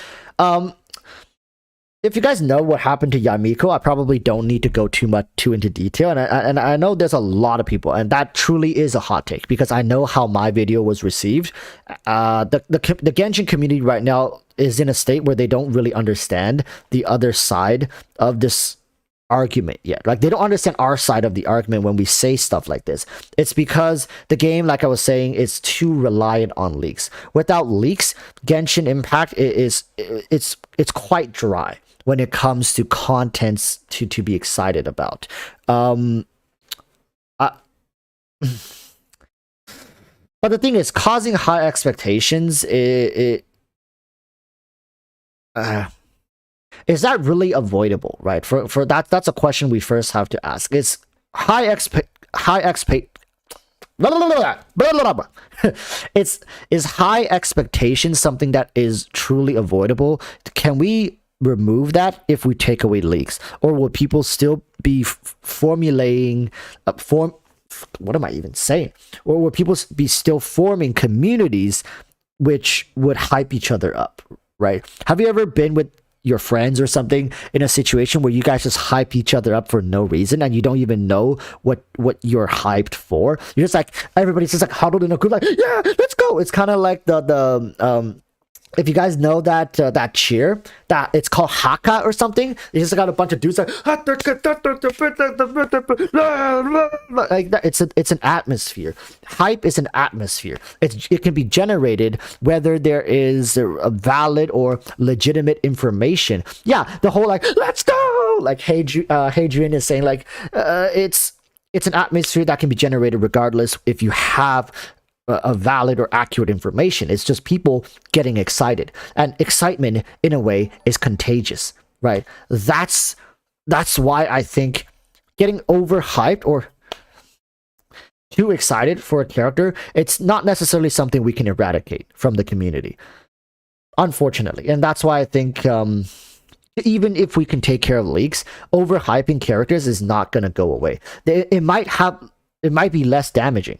if you guys know what happened to Yamiko, I probably don't need to go too into detail. And I know there's a lot of people, and that truly is a hot take, because I know how my video was received. The Genshin community right now is in a state where they don't really understand the other side of this argument yet. Like, they don't understand our side of the argument when we say stuff like this. It's because the game, like I was saying, is too reliant on leaks. Without leaks, Genshin Impact it's quite dry when it comes to contents to be excited about. But the thing is, causing high expectations, is that really avoidable, right? For that's a question we first have to ask. Is high expectation something that is truly avoidable? Can we remove that if we take away leaks, or will people still be formulating what am I even saying? Or will people be still forming communities which would hype each other up, right? Have you ever been with your friends or something in a situation where you guys just hype each other up for no reason, and you don't even know what you're hyped for? You're just like, everybody's just like huddled in a group, like, yeah, let's go. It's kind of like the if you guys know that that cheer, that it's called Haka or something, you just got a bunch of dudes like that. It's an atmosphere. Hype is an atmosphere. It can be generated whether there is a valid or legitimate information. Yeah, the whole like, let's go, like Hadrian is saying, like it's an atmosphere that can be generated regardless if you have a valid or accurate information. It's just people getting excited, and excitement in a way is contagious, right? That's why I think getting overhyped or too excited for a character, it's not necessarily something we can eradicate from the community, unfortunately. And that's why I think even if we can take care of leaks, overhyping characters is not going to go away. It might be less damaging.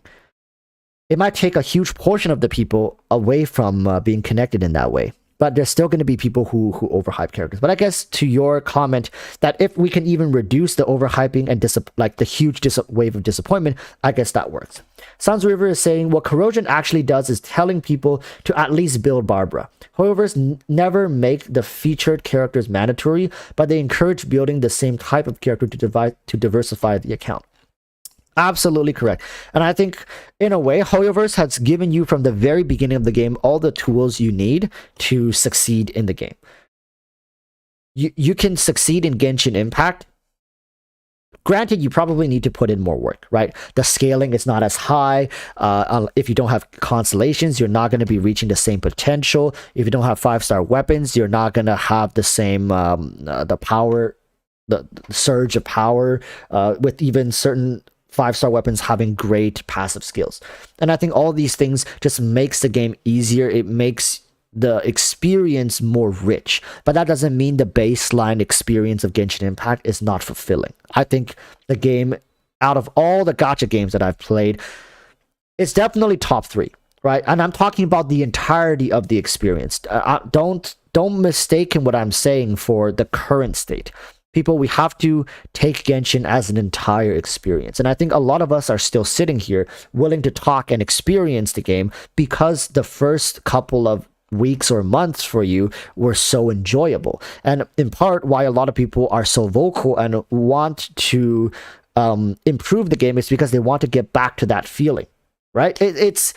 It might take a huge portion of the people away from being connected in that way. But there's still going to be people who overhype characters. But I guess to your comment that if we can even reduce the overhyping and like the huge wave of disappointment, I guess that works. Sans River is saying what Corrosion actually does is telling people to at least build Barbara. However, never make the featured characters mandatory, but they encourage building the same type of character to diversify the account. Absolutely correct. And I think, in a way, HoYoverse has given you from the very beginning of the game all the tools you need to succeed in the game. You can succeed in Genshin Impact. Granted, you probably need to put in more work, right? The scaling is not as high. If you don't have constellations, you're not going to be reaching the same potential. If you don't have 5-star weapons, you're not going to have the same the power, the surge of power with even certain 5-star weapons having great passive skills. And I think all these things just makes the game easier. It makes the experience more rich. But that doesn't mean the baseline experience of Genshin Impact is not fulfilling. I think the game, out of all the gacha games that I've played, it's definitely top 3, right? And I'm talking about the entirety of the experience. Don't mistake what I'm saying for the current state. People, we have to take Genshin as an entire experience. And I think a lot of us are still sitting here willing to talk and experience the game because the first couple of weeks or months for you were so enjoyable. And in part, why a lot of people are so vocal and want to improve the game is because they want to get back to that feeling, right? It's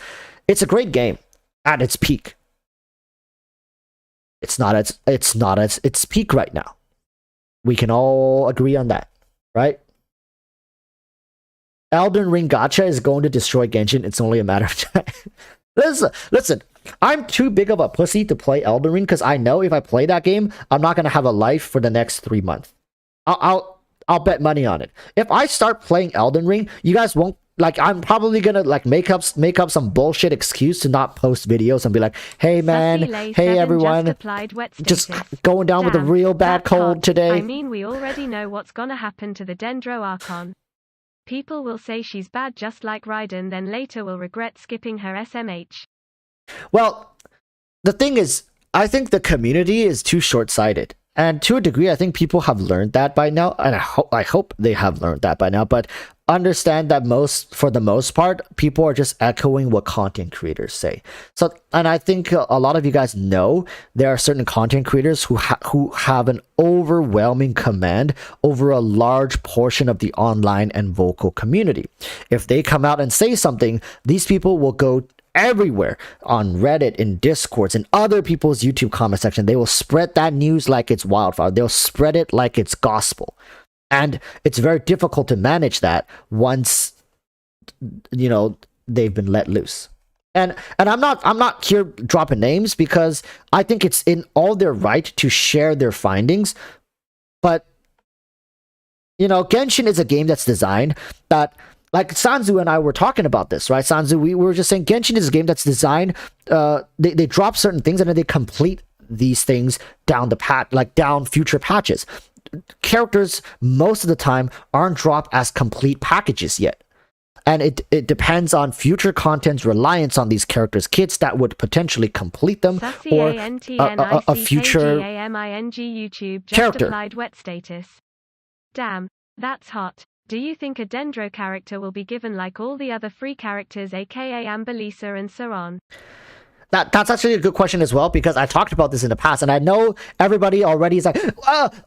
a great game at its peak. It's not at its peak right now. We can all agree on that, right? Elden Ring gacha is going to destroy Genshin. It's only a matter of time. Listen, I'm too big of a pussy to play Elden Ring because I know if I play that game, I'm not going to have a life for the next 3 months. I'll bet money on it. If I start playing Elden Ring, you guys won't like I'm probably gonna like make up some bullshit excuse to not post videos and be like, hey man, hey everyone, just going down with a real bad cold today. I mean, we already know what's gonna happen to the Dendro Archon. People will say she's bad just like Raiden, then later will regret skipping her SMH. Well, the thing is, I think the community is too short-sighted. And to a degree, I think people have learned that by now, and I hope they have learned that by now. But understand that for the most part, people are just echoing what content creators say. So, and I think a lot of you guys know there are certain content creators who have an overwhelming command over a large portion of the online and vocal community. If they come out and say something, these people will go everywhere on Reddit, in Discords, in other people's YouTube comment section. They will spread that news like it's wildfire. They'll spread it like it's gospel. And it's very difficult to manage that once, you know, they've been let loose. And I'm not here dropping names because I think it's in all their right to share their findings. But, you know, Genshin is a game that's designed that, like Sanzu and I were talking about this, right? Sanzu, we were just saying Genshin is a game that's designed, they drop certain things and then they complete these things down the path, like down future patches. Characters most of the time aren't dropped as complete packages yet. And it depends on future content's reliance on these characters' kits that would potentially complete them, or a future YouTube just character. Applied wet status. Damn, that's hot. Do you think a Dendro character will be given like all the other free characters, aka Ambelisa and so on? That's actually a good question as well, because I talked about this in the past, and I know everybody already is like,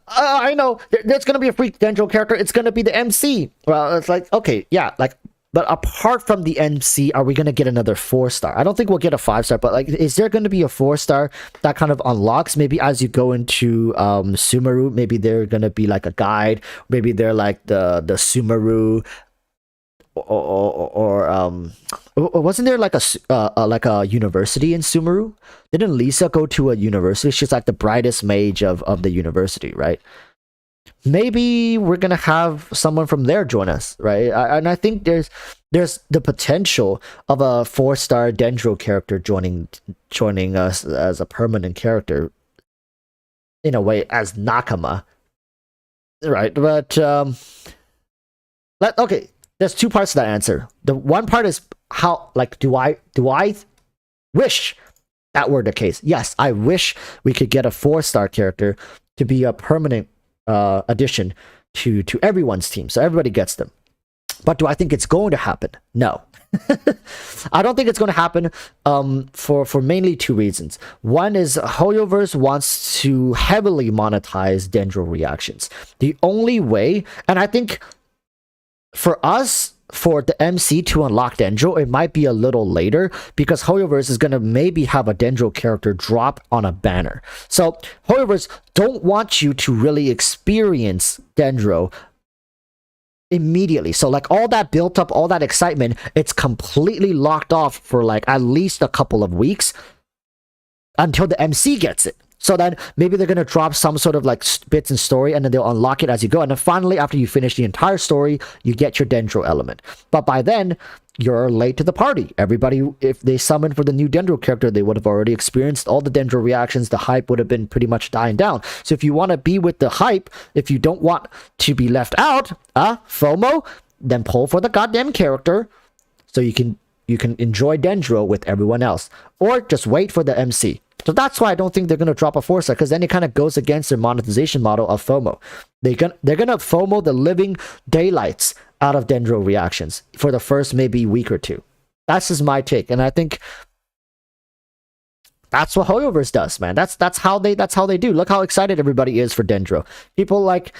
I know, there's going to be a free Dendro character, it's going to be the MC. Well, it's like, okay, yeah, like, but apart from the MC, are we going to get another 4-star? I don't think we'll get a 5-star, but like, is there going to be a 4-star that kind of unlocks? Maybe as you go into Sumeru, maybe they're going to be like a guide. Maybe they're like the Sumeru, or wasn't there like a university in Sumeru? Didn't Lisa go to a university? She's like the brightest mage of the university, right? Maybe we're gonna have someone from there join us, right? And I think there's the potential of a 4-star Dendro character joining us as a permanent character, in a way, as Nakama, right? But okay, there's 2 parts to that answer. The one part is how, like, do I wish that were the case? Yes, I wish we could get a 4-star character to be a permanent addition to everyone's team, so everybody gets them. But do I think it's going to happen? No. I don't think it's going to happen for mainly 2 reasons. One is HoYoverse wants to heavily monetize Dendro reactions. The only way, and I think for us, for the MC to unlock Dendro, it might be a little later, because HoYoverse is going to maybe have a Dendro character drop on a banner. So HoYoverse don't want you to really experience Dendro immediately. So like all that built up, all that excitement, it's completely locked off for like at least a couple of weeks until the MC gets it. So then maybe they're going to drop some sort of like bits in story, and then they'll unlock it as you go. And then finally, after you finish the entire story, you get your Dendro element. But by then, you're late to the party. Everybody, if they summon for the new Dendro character, they would have already experienced all the Dendro reactions. The hype would have been pretty much dying down. So if you want to be with the hype, if you don't want to be left out, FOMO, then pull for the goddamn character so you can enjoy Dendro with everyone else. Or just wait for the MC. So that's why I don't think they're going to drop a 4-star, because then it kind of goes against their monetization model of FOMO. They're gonna FOMO the living daylights out of Dendro reactions for the first maybe week or 2. That's just my take, and I think that's what HoYoverse does, man. That's how they do. Look how excited everybody is for Dendro. People like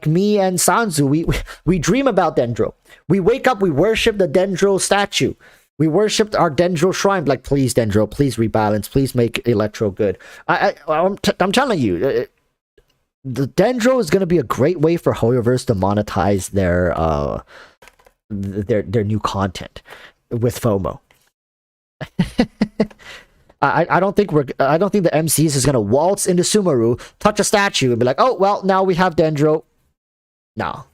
me and Sanzu, we dream about Dendro. We wake up, we worship the Dendro statue. We worshipped our Dendro shrine, like, please, Dendro, please rebalance, please make Electro good. I'm telling you, the Dendro is going to be a great way for HoYoverse to monetize their new content with FOMO. I don't think the MCs is going to waltz into Sumeru, touch a statue, and be like, oh, well, now we have Dendro. No.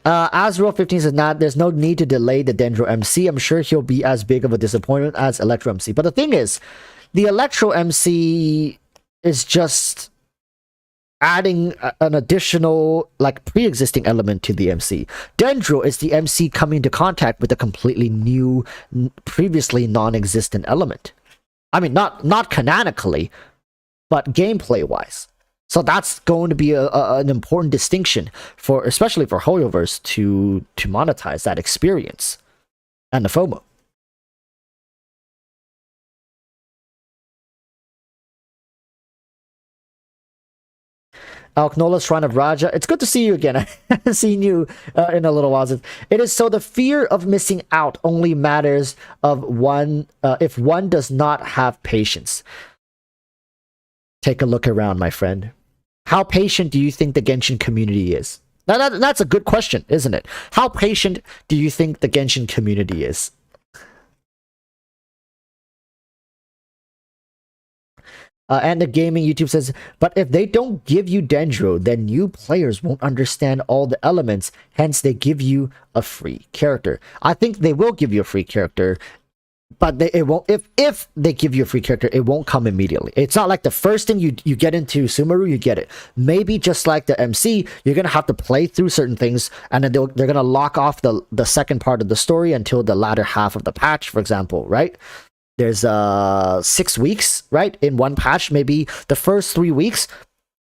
Azrael15 says, not, there's no need to delay the Dendro MC. I'm sure he'll be as big of a disappointment as Electro MC. But the thing is, the Electro MC is just adding an additional, like, pre-existing element to the MC. Dendro is the MC coming into contact with a completely new, previously non-existent element. I mean, not canonically, but gameplay-wise. So that's going to be an important distinction for, especially for Hoyoverse, to monetize that experience and the FOMO. Alknola, Shrine of Raja. It's good to see you again. I haven't seen you in a little while. It is so the fear of missing out only matters of one if one does not have patience. Take a look around, my friend. How patient do you think the Genshin community is? Now, that's a good question, isn't it? How patient do you think the Genshin community is? And the gaming YouTube says, but if they don't give you Dendro, then new players won't understand all the elements. Hence, they give you a free character. I think they will give you a free character, but it won't. If they give you a free character, it won't come immediately. It's not like the first thing you get into Sumeru, you get it. Maybe just like the MC, you're gonna have to play through certain things, and then they're gonna lock off the second part of the story until the latter half of the patch, for example, right? There's 6 weeks, right? In one patch, maybe the first 3 weeks,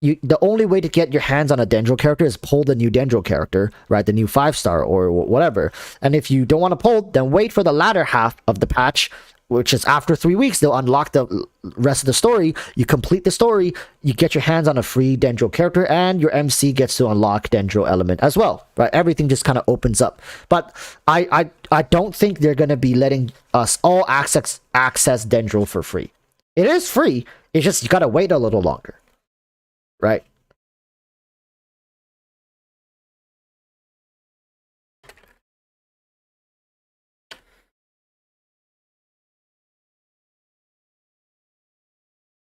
the only way to get your hands on a Dendro character is pull the new Dendro character, right? The new 5-star or whatever. And if you don't want to pull, then wait for the latter half of the patch, which is after 3 weeks, they'll unlock the rest of the story. You complete the story, you get your hands on a free Dendro character, and your MC gets to unlock Dendro element as well, right? Everything just kind of opens up. But I don't think they're going to be letting us all access Dendro for free. It is free, it's just you got to wait a little longer, right?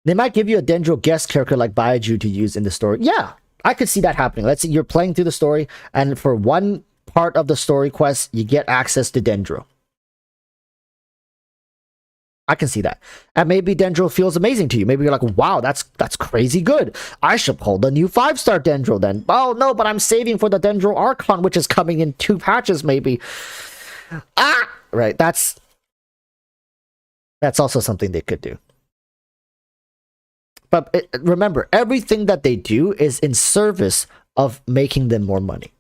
They might give you a Dendro guest character like Baiju to use in the story. Yeah, I could see that happening. Let's say you're playing through the story, and for one part of the story quest, you get access to Dendro. I can see that. And maybe Dendro feels amazing to you. Maybe you're like, wow, that's crazy good. I should pull the new 5-star Dendro then. Oh, no, but I'm saving for the Dendro Archon, which is coming in 2 patches, maybe. Right, that's also something they could do. But remember, everything that they do is in service of making them more money.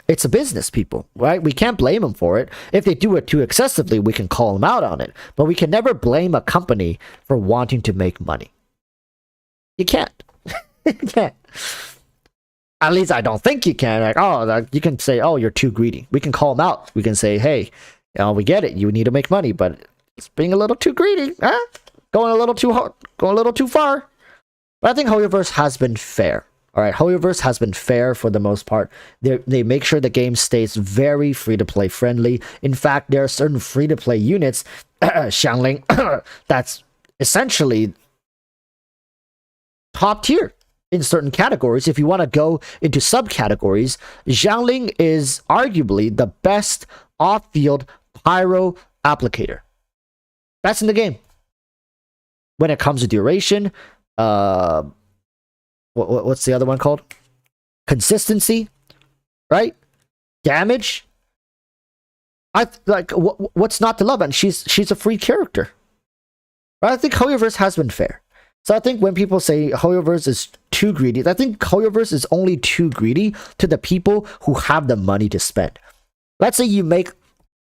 It's a business, people, right? We can't blame them for it. If they do it too excessively, we can call them out on it. But we can never blame a company for wanting to make money. You can't. You can't. At least I don't think you can. Like, you can say, oh, you're too greedy. We can call them out. We can say, hey, we get it. You need to make money, but it's being a little too greedy. Going a little too hard. Going a little too far. But I think Hoyoverse has been fair. All right, Hoyoverse has been fair for the most part. They make sure the game stays very free-to-play friendly. In fact, there are certain free-to-play units, Xiangling, that's essentially top tier in certain categories. If you want to go into subcategories, Xiangling is arguably the best off-field pyro applicator. That's in the game. When it comes to duration, what's the other one called? Consistency, right? Damage. What's not to love? And she's a free character. But I think Hoyoverse has been fair. So I think when people say Hoyoverse is too greedy, I think Hoyoverse is only too greedy to the people who have the money to spend. Let's say you make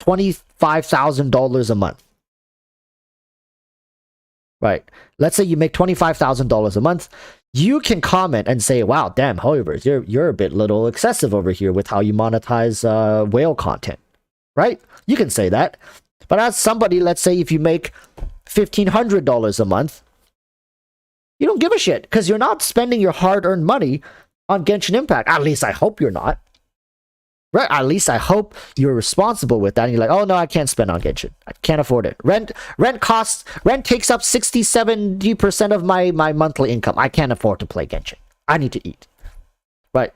$25,000 a month. Right. Let's say you make $25,000 a month. You can comment and say, wow, damn, Hoyoverse, you're a bit little excessive over here with how you monetize whale content. Right? You can say that. But as somebody, let's say if you make $1,500 a month, you don't give a shit because you're not spending your hard-earned money on Genshin Impact. At least I hope you're not. Right? At least I hope you're responsible with that. And you're like, oh no, I can't spend on Genshin. I can't afford it. Rent takes up 60-70% of my monthly income. I can't afford to play Genshin. I need to eat. Right?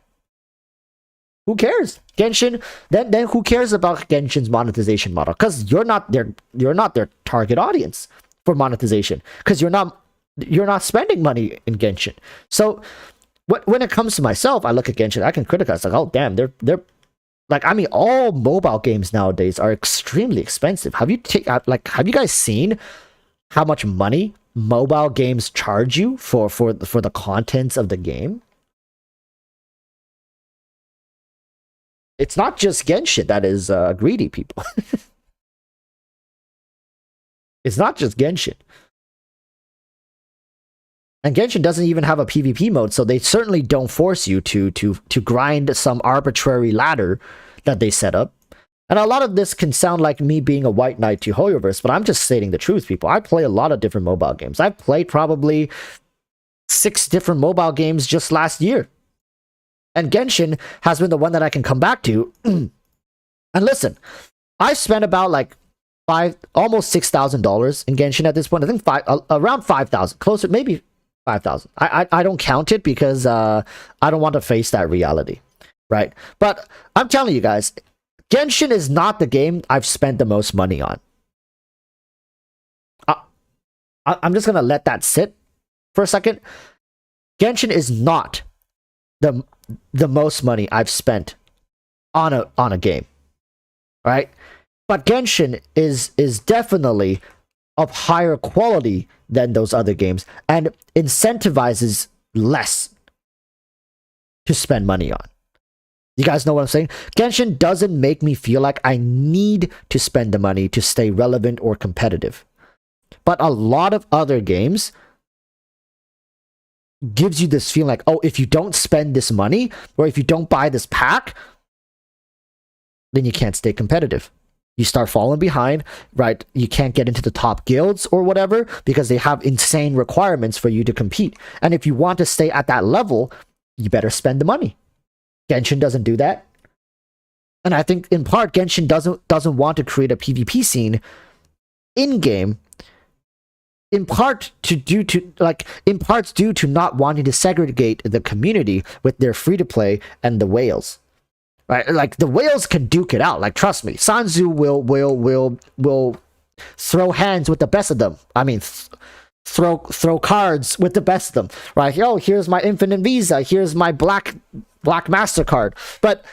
Who cares? Genshin, then who cares about Genshin's monetization model? Because you're not their target audience for monetization. Because you're not spending money in Genshin. So when it comes to myself, I look at Genshin, I can criticize like, oh damn, they're like, I mean, all mobile games nowadays are extremely expensive. Have you guys seen how much money mobile games charge you for the contents of the game? It's not just Genshin that is greedy, people. It's not just Genshin. And Genshin doesn't even have a PvP mode, so they certainly don't force you to grind some arbitrary ladder that they set up. And a lot of this can sound like me being a white knight to Hoyoverse, but I'm just stating the truth, people. I play a lot of different mobile games. I've played probably 6 different mobile games just last year. And Genshin has been the one that I can come back to. And listen, I spent about like almost $6,000 in Genshin at this point. I think around 5,000, closer, maybe 5,000. I don't count it because I don't want to face that reality, right? But I'm telling you guys, Genshin is not the game I've spent the most money on. I'm just gonna let that sit for a second. Genshin is not the most money I've spent on a game, right? But Genshin is definitely of higher quality than those other games and incentivizes less to spend money on. You guys know what I'm saying? Genshin doesn't make me feel like I need to spend the money to stay relevant or competitive. But a lot of other games gives you this feeling like, oh, if you don't spend this money or if you don't buy this pack, then you can't stay competitive. You start falling behind, right? You can't get into the top guilds or whatever because they have insane requirements for you to compete. And if you want to stay at that level, you better spend the money. Genshin doesn't do that. And I think in part Genshin doesn't want to create a PvP scene in game, in part due to not wanting to segregate the community with their free to play and the whales. Right? Like the whales can duke it out. Like trust me, Sanzu will throw hands with the best of them. I mean, throw cards with the best of them. Right? Oh, here's my infinite Visa. Here's my black MasterCard. But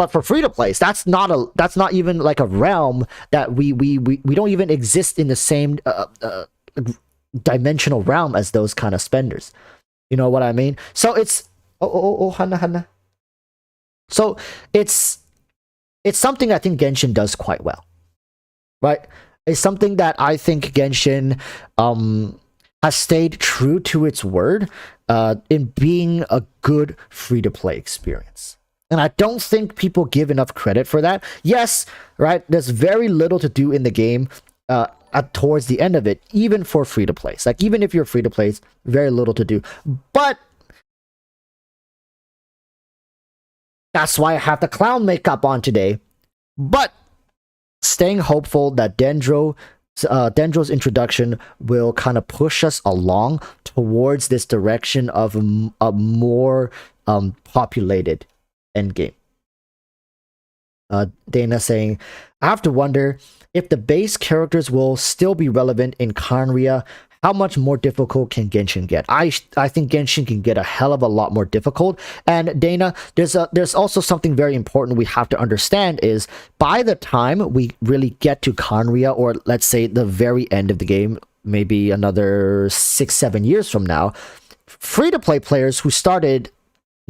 for free to plays, that's not even like a realm that we don't even exist in the same dimensional realm as those kind of spenders. You know what I mean? So it's Hana. So it's something I think Genshin does quite well, right? It's something that I think Genshin has stayed true to its word in being a good free-to-play experience. And I don't think people give enough credit for that. Yes, right, there's very little to do in the game towards the end of it, even for free-to-plays. Like, even if you're free-to-plays, very little to do. But that's why I have the clown makeup on today. But staying hopeful that Dendro's introduction will kind of push us along towards this direction of a more populated endgame. Dana saying, I have to wonder if the base characters will still be relevant in Khaenri'ah. How much more difficult can Genshin get? I think Genshin can get a hell of a lot more difficult. And Dana, there's also something very important we have to understand is by the time we really get to Khaenri'ah, or let's say the very end of the game, maybe another 6-7 years from now, free-to-play players who started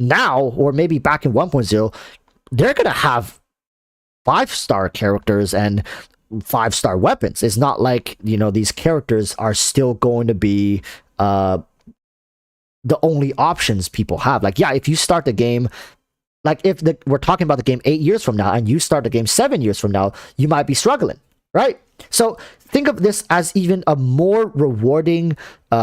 now or maybe back in 1.0, they're gonna have 5-star characters and 5-star weapons. It's not like, you know, these characters are still going to be the only options people have. Like, yeah, if you start the game, like if we're talking about the game 8 years from now and you start the game 7 years from now, you might be struggling, right? So think of this as even a more rewarding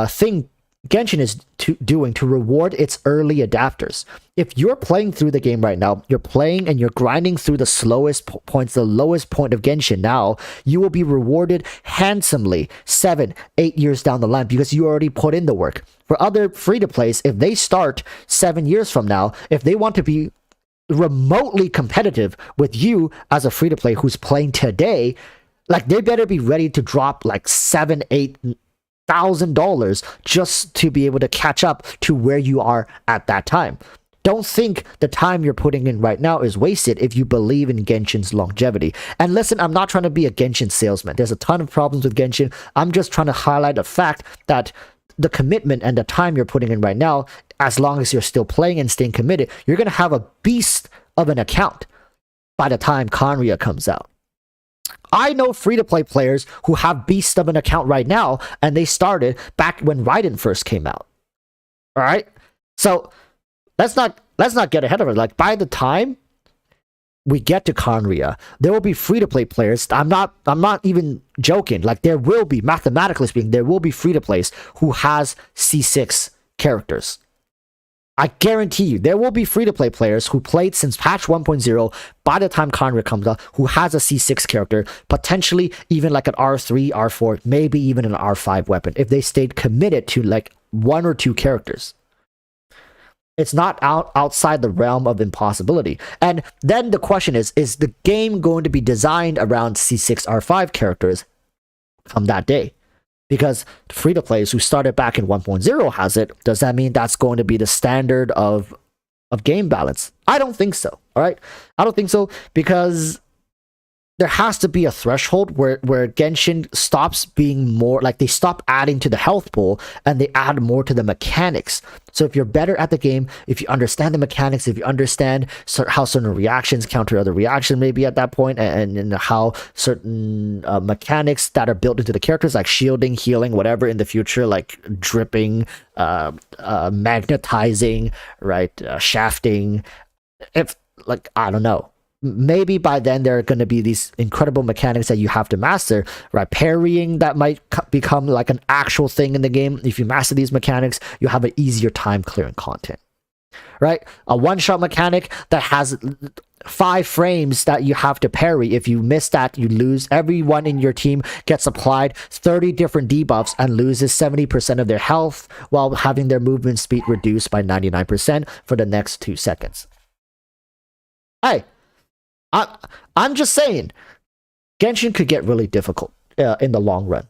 thing Genshin is doing to reward its early adapters. If you're playing through the game right now, you're playing and you're grinding through the slowest points, the lowest point of Genshin now, you will be rewarded handsomely 7, 8 years down the line because you already put in the work. For other free-to-plays, if they start 7 years from now, if they want to be remotely competitive with you as a free-to-play who's playing today, like they better be ready to drop like $7,000-8,000 just to be able to catch up to where you are at that time. Don't think the time you're putting in right now is wasted if you believe in Genshin's longevity. And listen, I'm not trying to be a Genshin salesman. There's a ton of problems with Genshin. I'm just trying to highlight the fact that the commitment and the time you're putting in right now, as long as you're still playing and staying committed, you're going to have a beast of an account by the time Conria comes out. I know free-to-play players who have beast of an account right now, and they started back when Raiden first came out. All right? So let's not get ahead of it. Like, by the time we get to Conria, there will be free-to-play players. I'm not even joking. Like, there will be, mathematically speaking, there will be free-to-plays who has C6 characters. I guarantee you, there will be free-to-play players who played since patch 1.0 by the time Conria comes out, who has a C6 character, potentially even like an R3, R4, maybe even an R5 weapon, if they stayed committed to like 1 or 2 characters. It's not outside the realm of impossibility. And then the question is the game going to be designed around C6, R5 characters come that day? Because free-to-players who started back in 1.0 has it, does that mean that's going to be the standard of game balance? I don't think so, all right? I don't think so because there has to be a threshold where Genshin stops being more, like they stop adding to the health pool and they add more to the mechanics. So if you're better at the game, if you understand the mechanics, if you understand how certain reactions counter other reactions maybe at that point, and how certain mechanics that are built into the characters, like shielding, healing, whatever in the future, like dripping, magnetizing, right, shafting, if, like, I don't know. Maybe by then there are going to be these incredible mechanics that you have to master, right? Parrying that might become like an actual thing in the game. If you master these mechanics, you have an easier time clearing content, right? A one-shot mechanic that has 5 frames that you have to parry. If you miss that, you lose. Everyone in your team gets applied 30 different debuffs and loses 70% of their health while having their movement speed reduced by 99% for the next 2 seconds. Hey, I'm just saying, Genshin could get really difficult in the long run.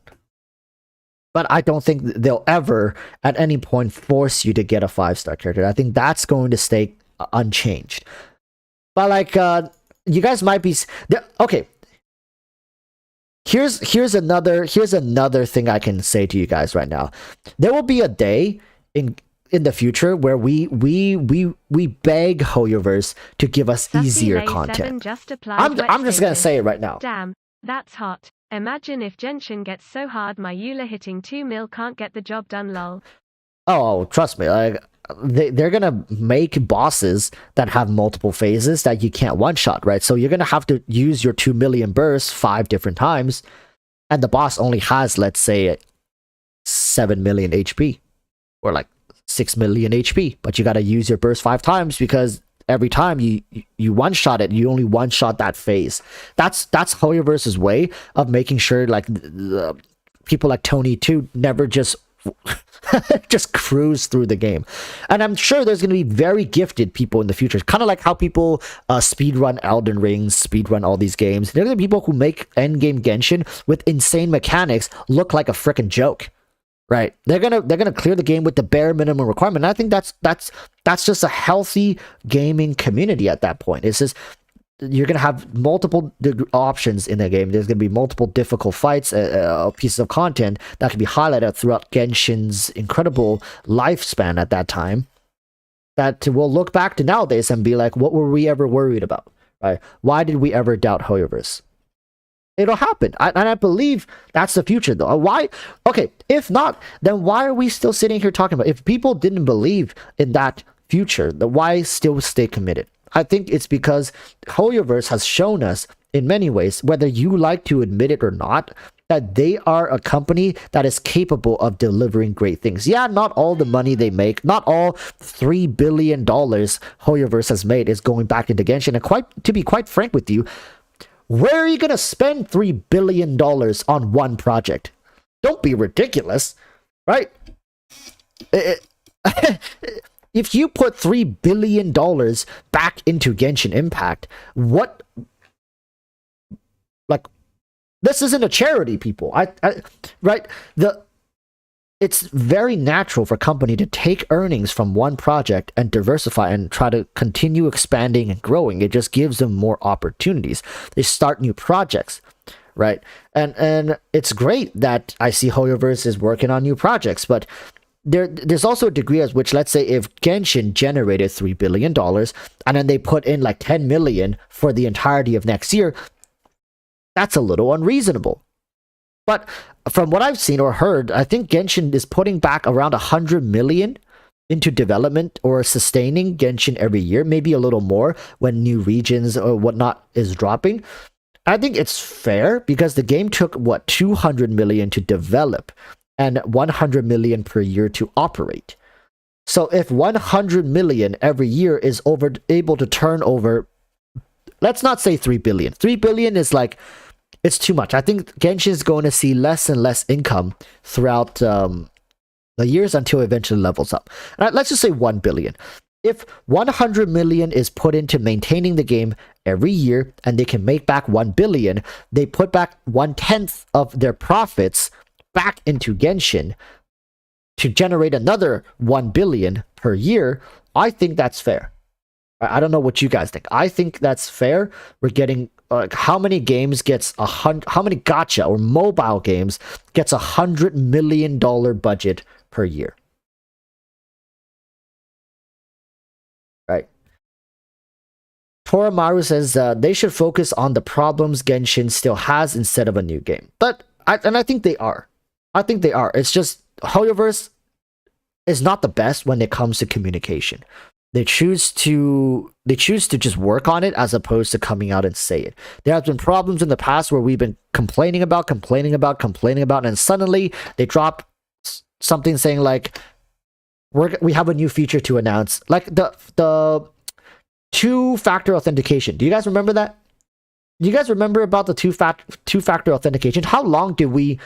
But I don't think they'll ever, at any point, force you to get a 5-star character. I think that's going to stay unchanged. But, like, you guys might be... Okay. Here's another thing I can say to you guys right now. There will be a day in the future where we beg Hoyoverse to give us easier content. I'm just gonna say it right now. Damn, that's hot. Imagine if Genshin gets so hard my Eula hitting 2 mil can't get the job done, lol. Oh, trust me, like they're gonna make bosses that have multiple phases that you can't one-shot, right? So you're gonna have to use your 2 million bursts 5 different times, and the boss only has, let's say, 7 million HP, or like 6 million HP, but you got to use your burst 5 times because every time you one shot it, you only one shot that phase. That's Hoyoverse's way of making sure like people like Tony too never just just cruise through the game. And I'm sure there's going to be very gifted people in the future, kind of like how people speedrun Elden Ring, speedrun all these games. There are going to be people who make endgame Genshin with insane mechanics look like a freaking joke. Right, they're gonna clear the game with the bare minimum requirement. And I think that's just a healthy gaming community at that point. It's just you're gonna have multiple options in the game. There's gonna be multiple difficult fights, pieces of content that can be highlighted throughout Genshin's incredible lifespan at that time. That we'll look back to nowadays and be like, what were we ever worried about? Right? Why did we ever doubt Hoyoverse? It'll happen. And I believe that's the future, though. Why? Okay, if not, then why are we still sitting here talking about it? If people didn't believe in that future, then why still stay committed? I think it's because Hoyoverse has shown us, in many ways, whether you like to admit it or not, that they are a company that is capable of delivering great things. Yeah, not all the money they make, not all $3 billion HoYoverse has made is going back into Genshin. And to be quite frank with you, where are you going to spend $3 billion on one project? Don't be ridiculous, right? If you put $3 billion back into Genshin Impact, what, like, this isn't a charity, people. Right? It's very natural for a company to take earnings from one project and diversify and try to continue expanding and growing. It just gives them more opportunities. They start new projects, right? And it's great that I see HoYoverse is working on new projects, but there's also a degree at which, let's say, if Genshin generated $3 billion and then they put in like 10 million for the entirety of next year, that's a little unreasonable. But from what I've seen or heard, I think Genshin is putting back around 100 million into development or sustaining Genshin every year, maybe a little more when new regions or whatnot is dropping. I think it's fair because the game took, 200 million to develop and 100 million per year to operate. So if 100 million every year is able to turn over, let's not say 3 billion. 3 billion is like, it's too much. I think Genshin is going to see less and less income throughout the years until it eventually levels up. Let's just say 1 billion. If 100 million is put into maintaining the game every year and they can make back 1 billion, they put back 1/10 of their profits back into Genshin to generate another 1 billion per year. I think that's fair. I don't know what you guys think. I think that's fair. We're getting how many games gets how many gacha or mobile games gets $100 million budget per year? Right. Toramaru says they should focus on the problems Genshin still has instead of a new game. But I think they are. I think they are. It's just HoYoverse is not the best when it comes to communication. They choose to just work on it as opposed to coming out and say it. There have been problems in the past where we've been complaining about, and suddenly they drop something saying like, we have a new feature to announce, like the two-factor authentication. Do you guys remember that? Do you guys remember about the two-factor authentication? How long did we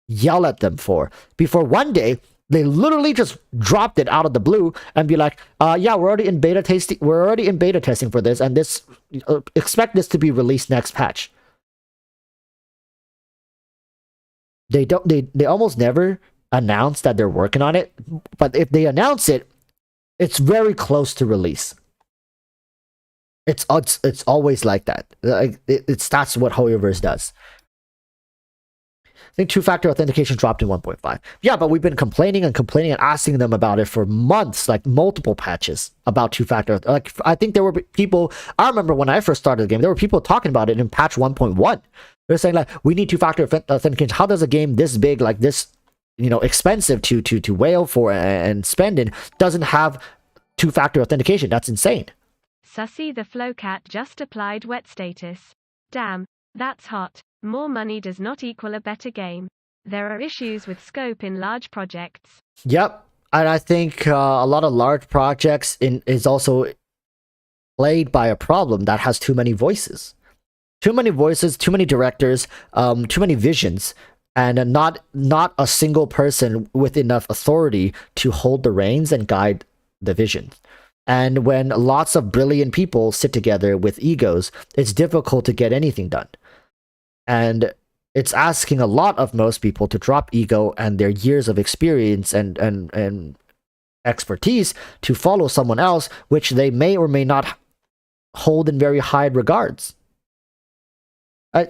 yell at them for before one day they literally just dropped it out of the blue and be like, yeah, we're already in beta testing for this, and this expect this to be released next patch. They almost never announce that they're working on it, but if they announce it, it's very close to release. It's always like that. That's what HoYoverse does. I think two-factor authentication dropped in 1.5. Yeah, but we've been complaining and asking them about it for months, like multiple patches about two-factor. Like, I think there were people, I remember when I first started the game, there were people talking about it in patch 1.1. They're saying like, we need two-factor authentication. How does a game this big, like this, expensive to whale for and spend in, doesn't have two-factor authentication? That's insane. Sussy the Flowcat just applied wet status. Damn, that's hot. More money does not equal a better game. There are issues with scope in large projects. Yep, and I think a lot of large projects is also plagued by a problem that has too many voices. Too many voices, too many directors, too many visions, and not a single person with enough authority to hold the reins and guide the vision. And when lots of brilliant people sit together with egos, it's difficult to get anything done. And it's asking a lot of most people to drop ego and their years of experience and expertise to follow someone else, which they may or may not hold in very high regards.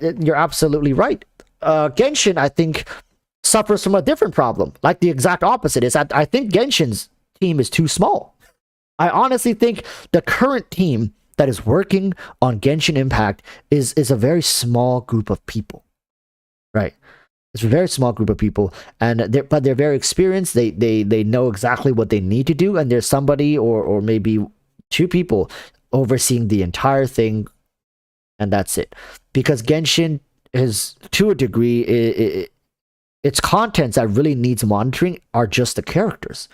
You're absolutely right. Genshin, I think, suffers from a different problem. Like the exact opposite is that I think Genshin's team is too small. I honestly think the current team that is working on Genshin Impact is a very small group of people, right? It's a very small group of people, and they're very experienced. They know exactly what they need to do, and there's somebody or maybe two people overseeing the entire thing, and that's it. Because Genshin is to a degree, its contents that really needs monitoring are just the characters.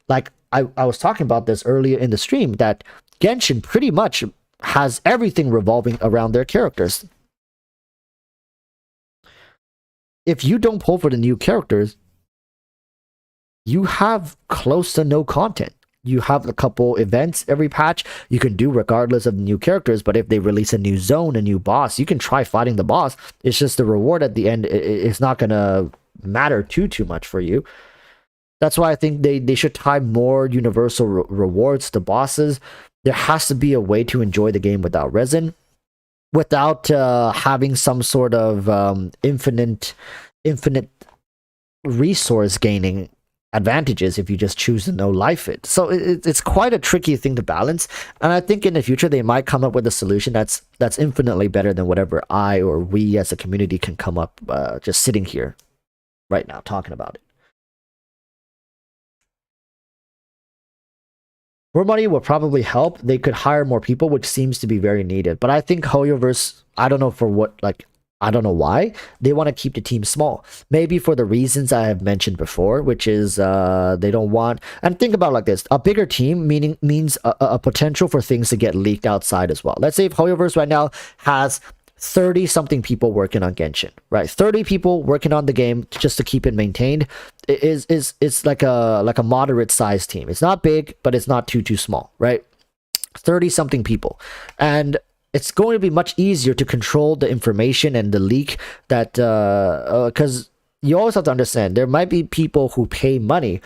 Like I was talking about this earlier in the stream, that Genshin pretty much has everything revolving around their characters. If you don't pull for the new characters, you have close to no content. You have a couple events every patch you can do regardless of the new characters, but if they release a new zone, a new boss, you can try fighting the boss. It's just the reward at the end, it's not gonna matter too much for you. That's why I think they should tie more universal rewards to bosses. There has to be a way to enjoy the game without resin, without having some sort of infinite resource gaining advantages if you just choose to no life it. So it's quite a tricky thing to balance, and I think in the future they might come up with a solution that's infinitely better than whatever I or we as a community can come up just sitting here right now talking about it. More money will probably help. They could hire more people, which seems to be very needed. But I think HoYoverse, I don't know for what, like, I don't know why they want to keep the team small. Maybe for the reasons I have mentioned before, which is they don't want. And think about it like this: a bigger team means a potential for things to get leaked outside as well. Let's say if HoYoverse right now has 30 something people working on Genshin, right? 30 people working on the game just to keep it maintained. It's like a moderate sized team. It's not big, but it's not too small, right? 30 something people, and it's going to be much easier to control the information and the leak that because you always have to understand there might be people who pay money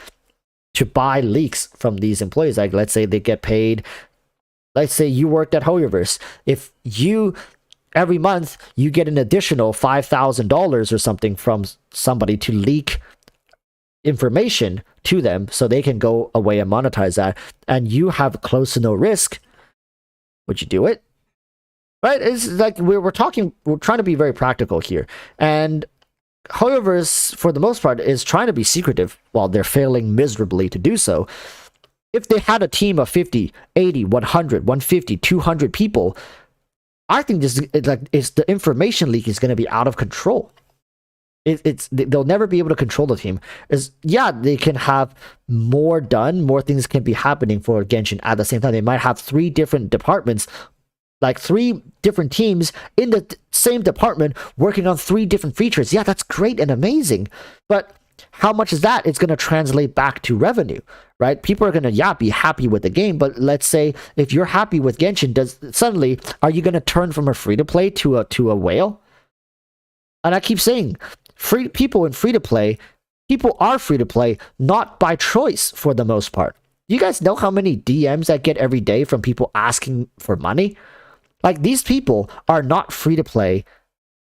to buy leaks from these employees. Like, let's say they get paid, let's say you worked at HoYoverse. If you every month you get an additional $5,000 or something from somebody to leak information to them so they can go away and monetize that, and you have close to no risk, would you do it? Right? It's like we're trying to be very practical here. And HoYoverse, for the most part, is trying to be secretive while they're failing miserably to do so. If they had a team of 50, 80, 100, 150, 200 people, I think the information leak is going to be out of control. They'll never be able to control the team. They can have more done, more things can be happening for Genshin at the same time. They might have 3 different departments, like 3 different teams in the same department working on 3 different features. Yeah, that's great and amazing. But how much is that? It's going to translate back to revenue, right? People are going to, be happy with the game. But let's say if you're happy with Genshin, suddenly, are you going to turn from a free-to-play to a whale? And I keep saying, people are free-to-play not by choice for the most part. You guys know how many DMs I get every day from people asking for money? Like, these people are not free-to-play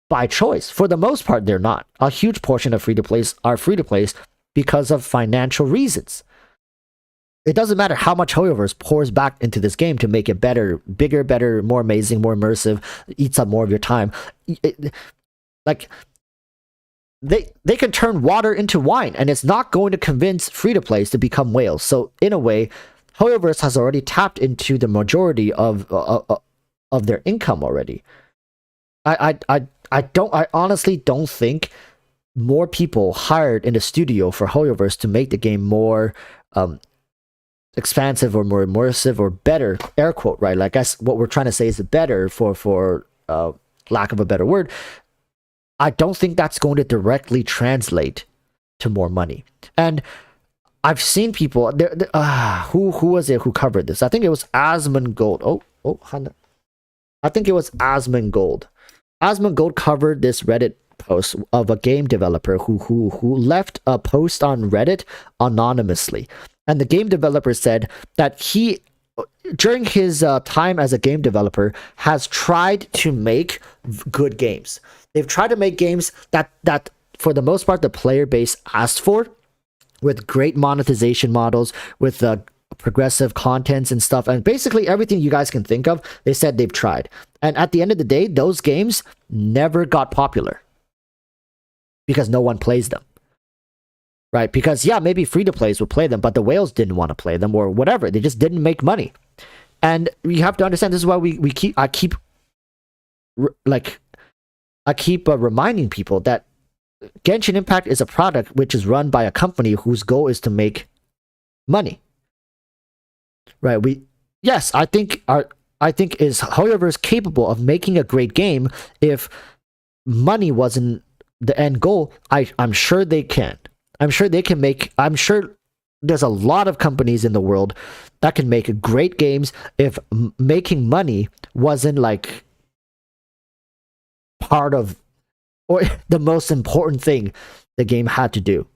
by choice. For the most part, they're not. A huge portion of free-to-plays are free-to-plays because of financial reasons. It doesn't matter how much HoYoverse pours back into this game to make it better, bigger, better, more amazing, more immersive, eats up more of your time. They can turn water into wine, and it's not going to convince free-to-plays to become whales. So, in a way, HoYoverse has already tapped into the majority of their income already. I honestly don't think more people hired in the studio for HoYoverse to make the game more expansive or more immersive or better, air quote, right? Like, guess what we're trying to say is better for lack of a better word. I don't think that's going to directly translate to more money. And I've seen people who was it who covered this? I think it was Asmongold. I think it was Asmongold. Asmongold covered this Reddit post of a game developer who left a post on Reddit anonymously. And the game developer said that he, during his time as a game developer, has tried to make good games. They've tried to make games that for the most part, the player base asked for, with great monetization models, with progressive contents and stuff, and basically everything you guys can think of, they said they've tried. And at the end of the day, those games never got popular because no one plays them. Right? Because, maybe free-to-plays would play them, but the whales didn't want to play them or whatever. They just didn't make money. And you have to understand, this is why I keep reminding people that Genshin Impact is a product which is run by a company whose goal is to make money. Right? I think is HoYoverse capable of making a great game if money wasn't the end goal? I'm sure they can. I'm sure there's a lot of companies in the world that can make great games if making money wasn't like part of or the most important thing the game had to do.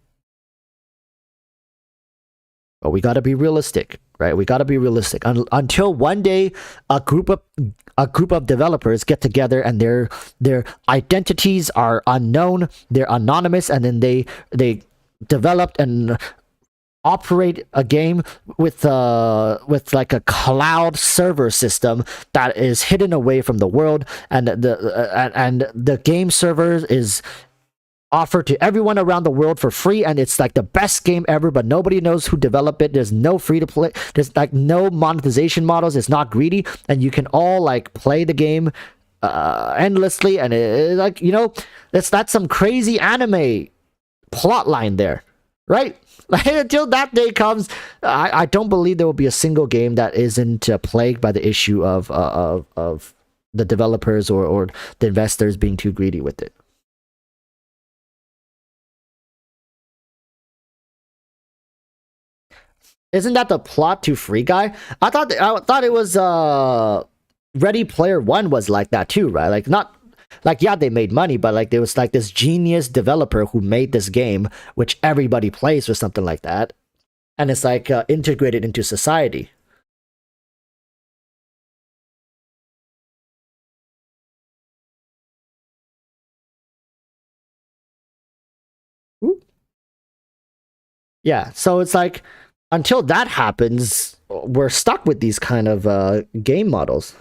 But we got to be realistic, right? We got to be realistic until one day a group of developers get together and their identities are unknown, they're anonymous, and then they developed and operate a game with like a cloud server system that is hidden away from the world, and the game server is offered to everyone around the world for free, and it's like the best game ever, but nobody knows who developed it. There's no free to play, there's like no monetization models, it's not greedy, and you can all like play the game endlessly, and that's some crazy anime plot line there, right? Like, until that day comes, I don't believe there will be a single game that isn't plagued by the issue of the developers or the investors being too greedy with it. Isn't that the plot to Free Guy? I thought it was Ready Player One was like that too, right? Like, not like, yeah, they made money, but like there was like this genius developer who made this game which everybody plays or something like that, and it's like integrated into society. Ooh. Yeah, so it's like until that happens, we're stuck with these kind of game models.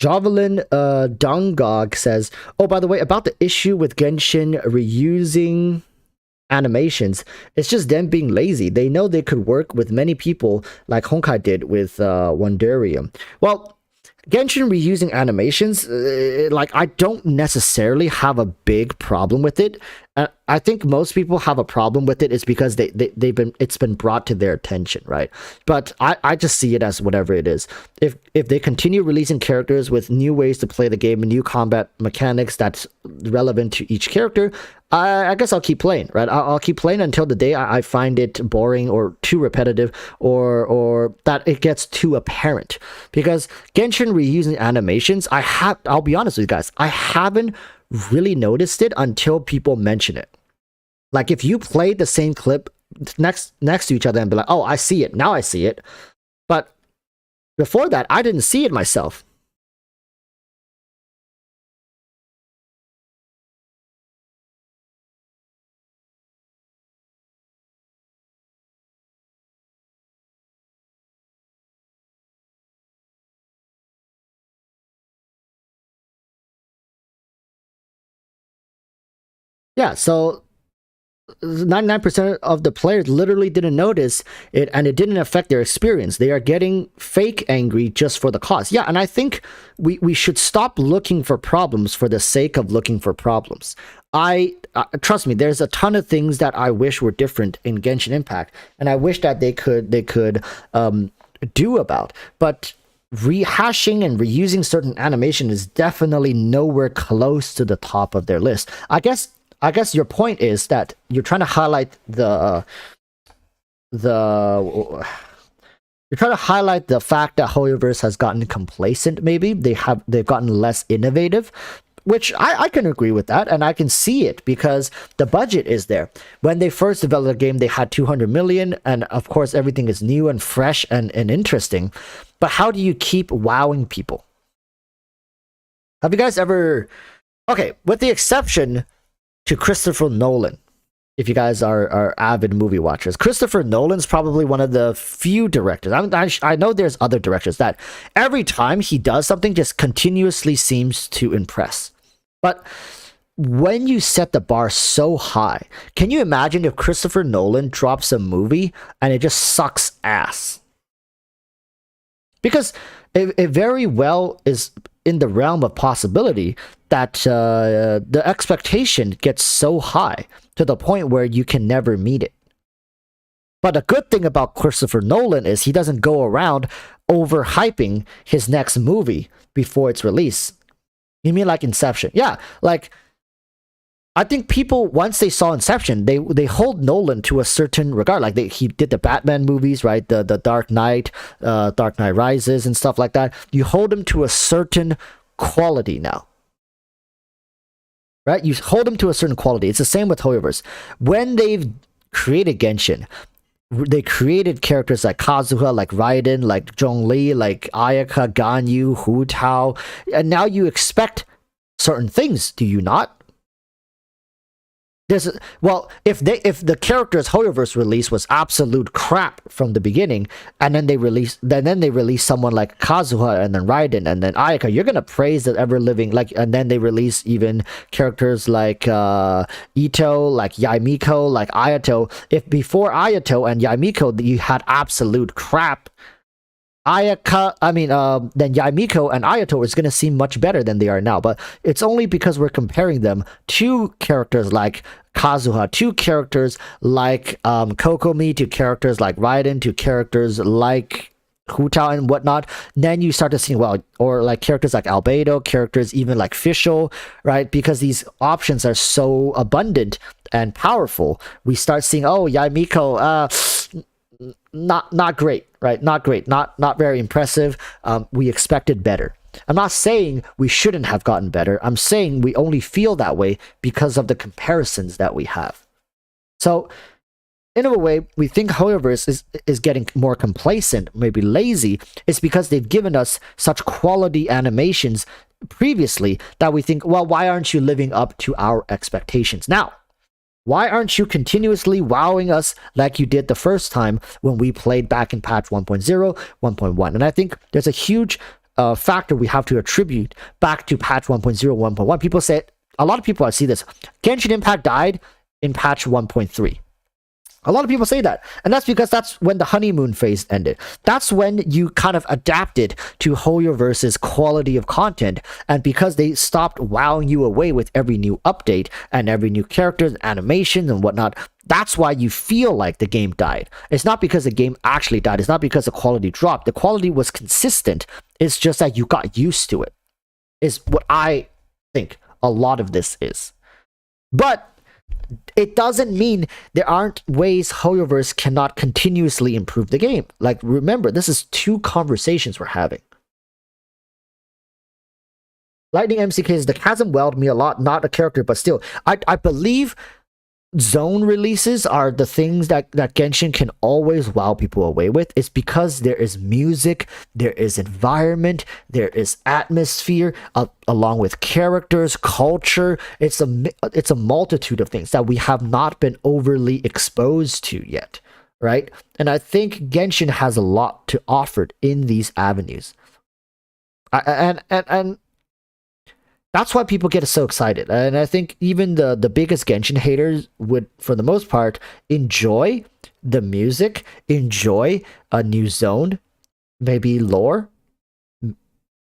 Javelin Dongog says, oh, by the way, about the issue with Genshin reusing animations, it's just them being lazy. They know they could work with many people like Honkai did with Wondarium. Well, Genshin reusing animations, like, I don't necessarily have a big problem with it. I think most people have a problem with it is because it's been brought to their attention, right? But I just see it as whatever it is. If they continue releasing characters with new ways to play the game and new combat mechanics that's relevant to each character, I guess I'll keep playing, right? I'll keep playing until the day I find it boring or too repetitive or that it gets too apparent. Because Genshin reusing animations, I'll be honest with you guys, I haven't really noticed it until people mention it. Like, if you play the same clip next to each other and be like, oh, I see it, now I see it. But before that, I didn't see it myself. Yeah, so 99% of the players literally didn't notice it, and it didn't affect their experience. They are getting fake angry just for the cause. Yeah, and I think we should stop looking for problems for the sake of looking for problems. Trust me, there's a ton of things that I wish were different in Genshin Impact, and I wish that they could do about. But rehashing and reusing certain animation is definitely nowhere close to the top of their list. I guess your point is that you're trying to highlight the fact that HoYoverse has gotten complacent. Maybe they've gotten less innovative, which I can agree with that, and I can see it because the budget is there. When they first developed the game, they had 200 million, and of course everything is new and fresh and interesting. But how do you keep wowing people? Have you guys ever... Okay, with the exception to Christopher Nolan, if you guys are avid movie watchers, Christopher Nolan's probably one of the few directors. I know there's other directors that every time he does something just continuously seems to impress. But when you set the bar so high, can you imagine if Christopher Nolan drops a movie and it just sucks ass? Because it very well is in the realm of possibility that the expectation gets so high to the point where you can never meet it. But the good thing about Christopher Nolan is he doesn't go around overhyping his next movie before its release. You mean like Inception? Yeah, like I think people, once they saw Inception, they hold Nolan to a certain regard. Like he did the Batman movies, right? The Dark Knight, Dark Knight Rises, and stuff like that. You hold him to a certain quality now, right? You hold him to a certain quality. It's the same with HoYoverse. When they've created Genshin, they created characters like Kazuha, like Raiden, like Zhongli, like Ayaka, Ganyu, Hu Tao, and now you expect certain things, do you not? Well, if the character's HoYoverse release was absolute crap from the beginning, and then they release someone like Kazuha and then Raiden and then Ayaka, you're gonna praise the ever living, like, and then they release even characters like Ito, like Yaimiko, like Ayato. If before Ayato and Yaimiko you had absolute crap, then Yaimiko and Ayato is going to seem much better than they are now. But it's only because we're comparing them to characters like Kazuha, to characters like Kokomi, to characters like Raiden, to characters like Hu Tao and whatnot. Then you start to see, well, or like characters like Albedo, characters even like Fischl, right? Because these options are so abundant and powerful, we start seeing, oh, Yaimiko, not great, right? Not great, not very impressive. We expected better. I'm not saying we shouldn't have gotten better. I'm saying we only feel that way because of the comparisons that we have. So, in a way, we think HoYoverse is getting more complacent, maybe lazy. It's because they've given us such quality animations previously that we think, well, why aren't you living up to our expectations now? Why aren't you continuously wowing us like you did the first time when we played back in patch 1.0, 1.1? And I think there's a huge factor we have to attribute back to patch 1.0, 1.1. People say, a lot of people I see this, Genshin Impact died in patch 1.3. A lot of people say that, and that's because that's when the honeymoon phase ended. That's when you kind of adapted to HoYoverse's quality of content, and because they stopped wowing you away with every new update and every new character, animations and whatnot, that's why you feel like the game died. It's not because the game actually died. It's not because the quality dropped. The quality was consistent. It's just that you got used to it, is what I think a lot of this is. But it doesn't mean there aren't ways HoYoverse cannot continuously improve the game. Like, remember, this is two conversations we're having. Lightning MCK says, the chasm welled me a lot, not a character, but still. I believe zone releases are the things that Genshin can always wow people away with. It's because there is music, there is environment, there is atmosphere, along with characters, culture. It's a multitude of things that we have not been overly exposed to yet, right? And I think Genshin has a lot to offer in these avenues. And that's why people get so excited. And I think even the biggest Genshin haters would, for the most part, enjoy the music, enjoy a new zone, maybe lore,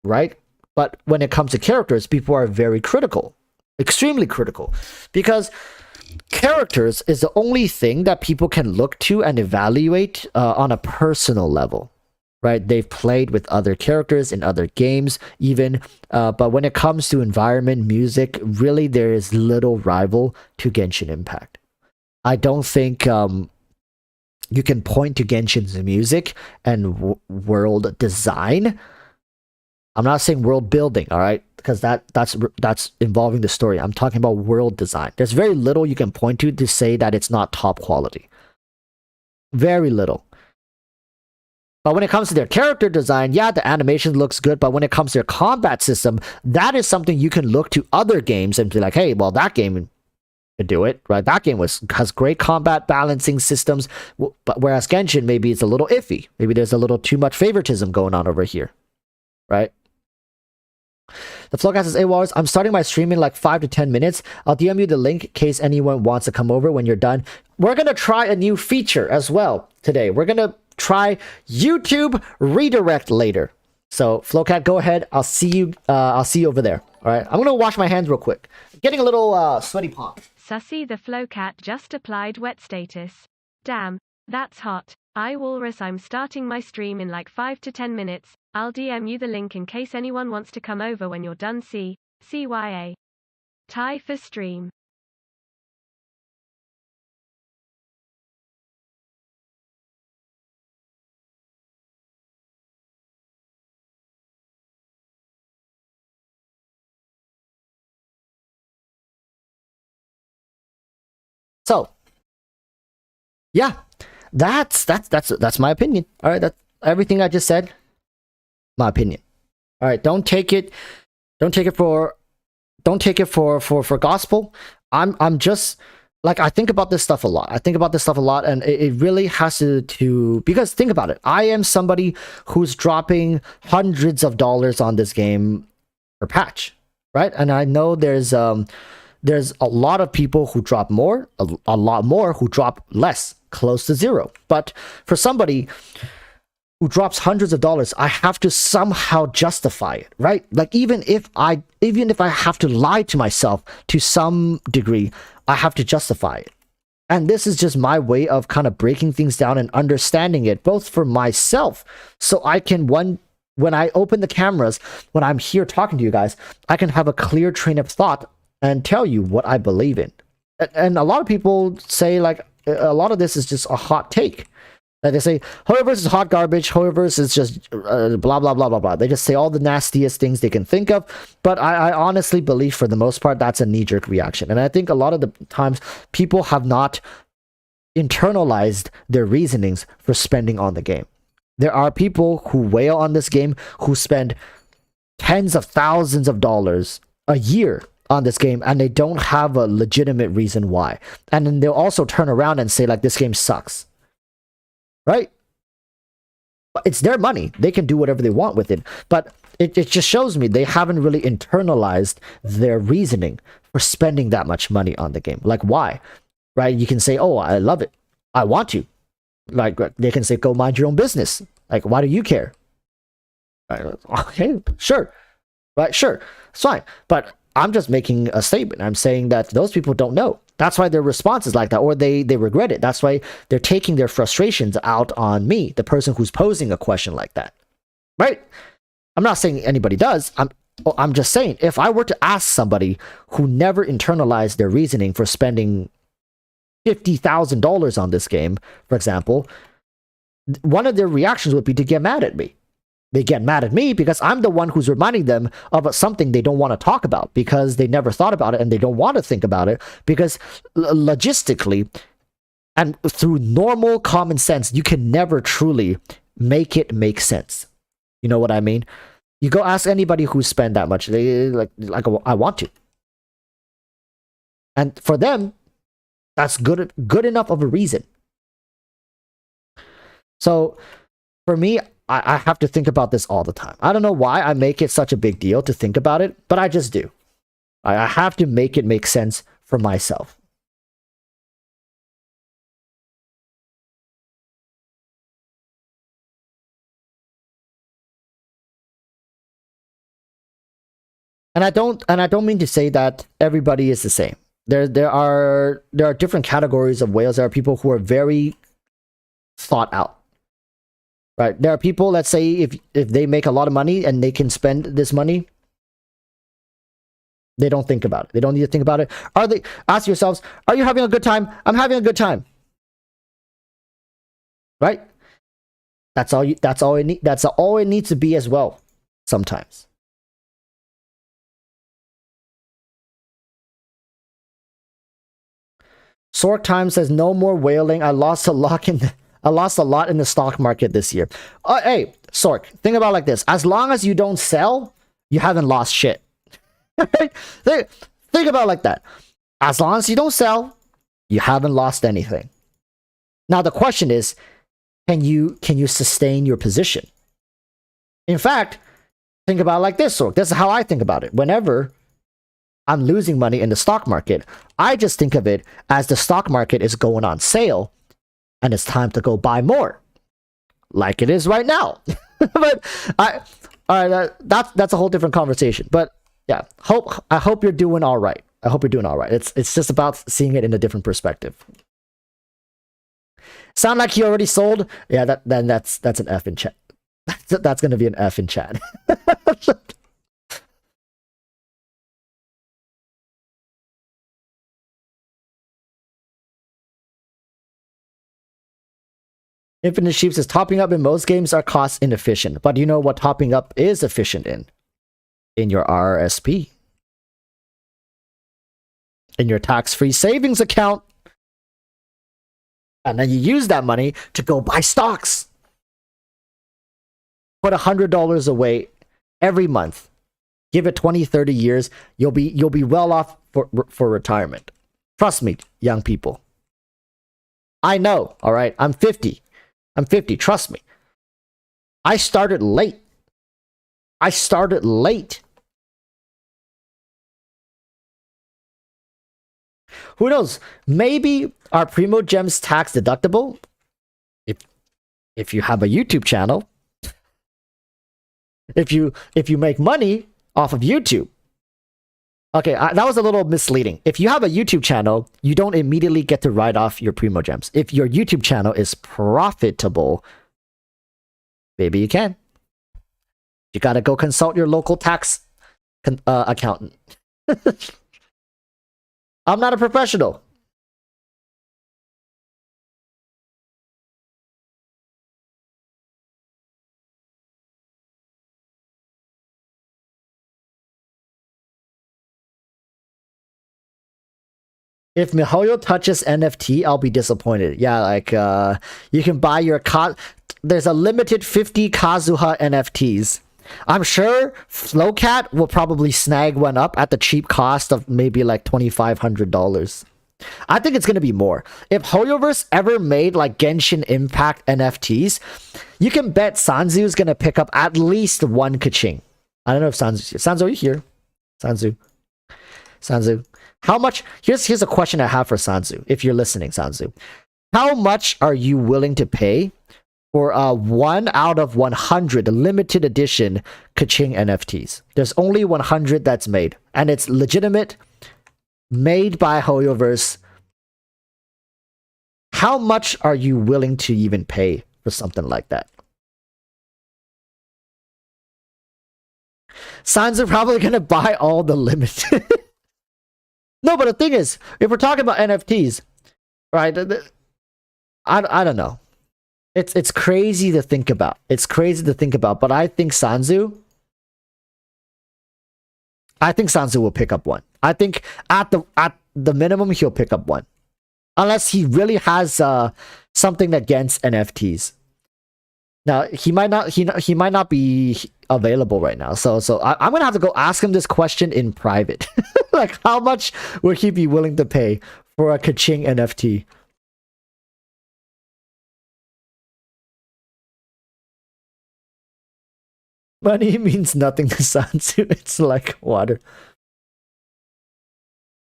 right? But when it comes to characters, people are very critical, extremely critical, because characters is the only thing that people can look to and evaluate on a personal level. Right, they've played with other characters in other games, even. But when it comes to environment, music, really, there is little rival to Genshin Impact. I don't think you can point to Genshin's music and world design. I'm not saying world building, all right, because that's involving the story. I'm talking about world design. There's very little you can point to say that it's not top quality. Very little. But when it comes to their character design, yeah, the animation looks good, but when it comes to their combat system, that is something you can look to other games and be like, hey, well, that game could do it, right? That game has great combat balancing systems, but whereas Genshin, maybe it's a little iffy. Maybe there's a little too much favoritism going on over here, right? The Flowcast says, hey, Walrus, I'm starting my stream in like 5 to 10 minutes. I'll DM you the link in case anyone wants to come over when you're done. We're going to try a new feature as well today. We're going to try YouTube redirect later. So, Flowcat, go ahead. I'll see you over there. All right. I'm going to wash my hands real quick. Getting a little sweaty palm. Sussy the Flowcat just applied wet status. Damn, that's hot. Walrus, I'm starting my stream in like 5 to 10 minutes. I'll DM you the link in case anyone wants to come over when you're done. CYA. Tie for stream. So, yeah, that's my opinion. All right, that's everything I just said. My opinion. All right, don't take it for gospel. I'm just like, I think about this stuff a lot. And it really has to because think about it. I am somebody who's dropping hundreds of dollars on this game per patch, right? And I know there's a lot of people who drop more, a lot more who drop less, close to zero. But for somebody who drops hundreds of dollars, I have to somehow justify it, right? Like even if I have to lie to myself to some degree, I have to justify it. And this is just my way of kind of breaking things down and understanding it, both for myself, so I can when I open the cameras, when I'm here talking to you guys, I can have a clear train of thought and tell you what I believe in. And a lot of people say, like, a lot of this is just a hot take. Like they say, Hoyoverse is hot garbage, Hoyoverse is just blah, blah, blah, blah, blah. They just say all the nastiest things they can think of. But I honestly believe, for the most part, that's a knee-jerk reaction. And I think a lot of the times, people have not internalized their reasonings for spending on the game. There are people who wail on this game, who spend tens of thousands of dollars a year on this game, and they don't have a legitimate reason why. And then they'll also turn around and say, like, this game sucks. Right? It's their money. They can do whatever they want with it. But it just shows me they haven't really internalized their reasoning for spending that much money on the game. Like, why? Right? You can say, oh, I love it. I want to. Like, they can say, go mind your own business. Like, why do you care? Right? Okay, sure. Right? Sure. It's fine. But I'm just making a statement. I'm saying that those people don't know. That's why their response is like that, or they regret it. That's why they're taking their frustrations out on me, the person who's posing a question like that. Right? I'm not saying anybody does. I'm just saying, if I were to ask somebody who never internalized their reasoning for spending $50,000 on this game, for example, one of their reactions would be to get mad at me. They get mad at me because I'm the one who's reminding them of something they don't want to talk about, because they never thought about it and they don't want to think about it, because logistically and through normal common sense, you can never truly make it make sense. You know what I mean? You go ask anybody who spent that much, they like I want to. And for them, that's good enough of a reason. So for me, I have to think about this all the time. I don't know why I make it such a big deal to think about it, but I just do. I have to make it make sense for myself. And I don't mean to say that everybody is the same. There are different categories of whales. There are people who are very thought out. Right. There are people, let's say, if they make a lot of money and they can spend this money, they don't think about it. They don't need to think about it. Ask yourselves, are you having a good time? I'm having a good time. Right? That's all it needs to be as well, sometimes. Sork Time says, no more whaling. I lost a lot in the stock market this year. Hey, Sork, think about it like this. As long as you don't sell, you haven't lost shit. Think about it like that. As long as you don't sell, you haven't lost anything. Now the question is, can you sustain your position? In fact, think about it like this, Sork. This is how I think about it. Whenever I'm losing money in the stock market, I just think of it as the stock market is going on sale and it's time to go buy more, like it is right now. But all right, that's a whole different conversation. But yeah, I hope you're doing all right. I hope you're doing all right. It's just about seeing it in a different perspective. Sound like you already sold? Yeah, that's an F in chat. That's gonna be an F in chat. Infinite Sheep says topping up in most games are cost inefficient, but you know what topping up is efficient in? In your RRSP. In your tax-free savings account. And then you use that money to go buy stocks. Put $100 away every month. Give it 20, 30 years. You'll be well off for retirement. Trust me, young people. I know, all right? I'm 50. Trust me. I started late. Who knows? Maybe our Primo Gems tax deductible, if you have a YouTube channel, if you make money off of YouTube. Okay, that was a little misleading. If you have a YouTube channel, you don't immediately get to write off your Primo Gems. If your YouTube channel is profitable, maybe you can. You gotta go consult your local tax accountant. I'm not a professional. If MiHoYo touches NFT, I'll be disappointed. Yeah, like you can buy your there's a limited 50 Kazuha NFTs. I'm sure Flowcat will probably snag one up at the cheap cost of maybe like $2,500. I think it's gonna be more. If Hoyoverse ever made like Genshin Impact NFTs, you can bet Sanzu's gonna pick up at least one kaching. I don't know if Sanzu's here. Sanzu, are you here? Sanzu. How much? Here's a question I have for Sanzu. If you're listening, Sanzu, how much are you willing to pay for a 1 out of 100 limited edition kaching NFTs? There's only 100 that's made, and it's legitimate, made by Hoyoverse. How much are you willing to even pay for something like that? Sanzu probably gonna buy all the limited. No, but the thing is, if we're talking about NFTs, right? I don't know. It's crazy to think about. But I think Sanzu will pick up one. I think at the minimum he'll pick up one, unless he really has something against NFTs. Now he might not be available right now. So I'm gonna have to go ask him this question in private. Like, how much would he be willing to pay for a kaching NFT? Money means nothing to Sanzu. It's like water.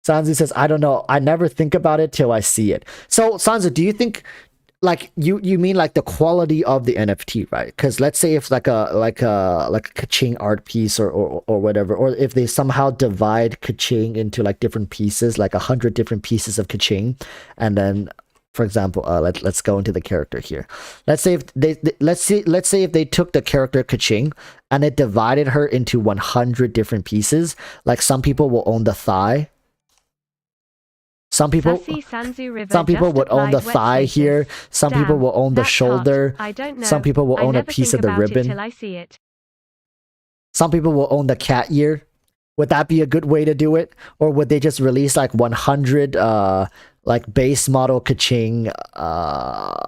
Sanzu says, I don't know. I never think about it till I see it. So, Sanzu, do you think, like, you mean like the quality of the NFT, right? Because let's say if like a kaching art piece or whatever, or if they somehow divide kaching into like different pieces, like 100 different pieces of kaching, and then, for example, let's go into the character here. Let's say if they took the character kaching and it divided her into 100 different pieces. Like, some people will own the thigh. Some people would own the thigh here. Some people will own the shoulder. Some people will own a piece of the ribbon. Some people will own the cat ear. Would that be a good way to do it? Or would they just release like 100 like base model kaching? I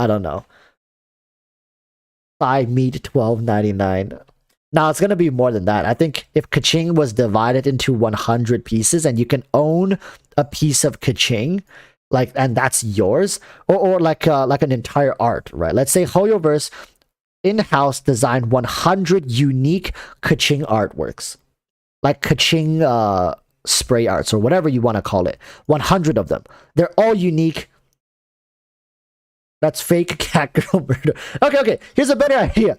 don't know. Thigh meat $12.99. Now, it's going to be more than that. I think if kaching was divided into 100 pieces and you can own a piece of kaching, like, and that's yours, or like an entire art, right? Let's say Hoyoverse in-house designed 100 unique Kaching artworks. Like Kaching spray arts or whatever you want to call it. 100 of them. They're all unique. That's fake cat girl murder. Okay. Here's a better idea.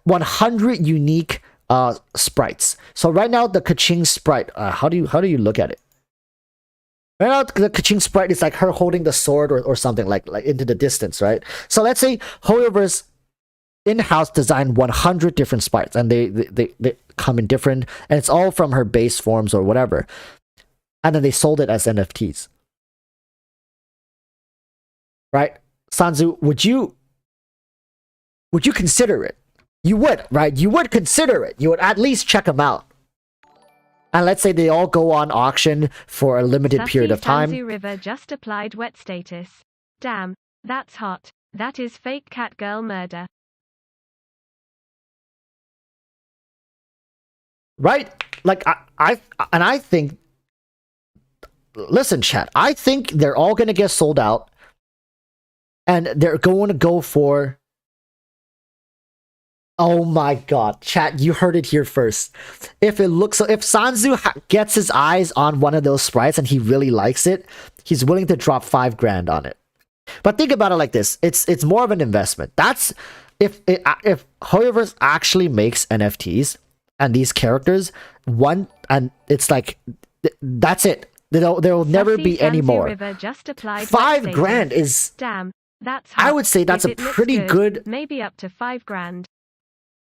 100 unique sprites. So right now the Kaching sprite, how do you look at it? Right now the Kaching sprite is like her holding the sword or something like into the distance, right? So let's say Hoyoverse in-house designed 100 different sprites, and they come in different, and it's all from her base forms or whatever, and then they sold it as NFTs, right? Sanzu, would you consider it? You would, right? You would consider it. You would at least check them out. And let's say they all go on auction for a limited period of time. Sanzu River just applied wet status. Damn, that's hot. That is fake cat girl murder. Right? Like I think, listen, chat, I think they're all gonna get sold out, and they're going to go for, oh my god, chat, you heard it here first. If Sanzu gets his eyes on one of those sprites and he really likes it, he's willing to drop $5,000 on it. But think about it like this: it's more of an investment. That's if Hoyoverse actually makes NFTs and these characters, and it's like that's it. There will never be any more. $5,000 is, damn, that's hot. I would say that's a pretty good, maybe up to $5,000.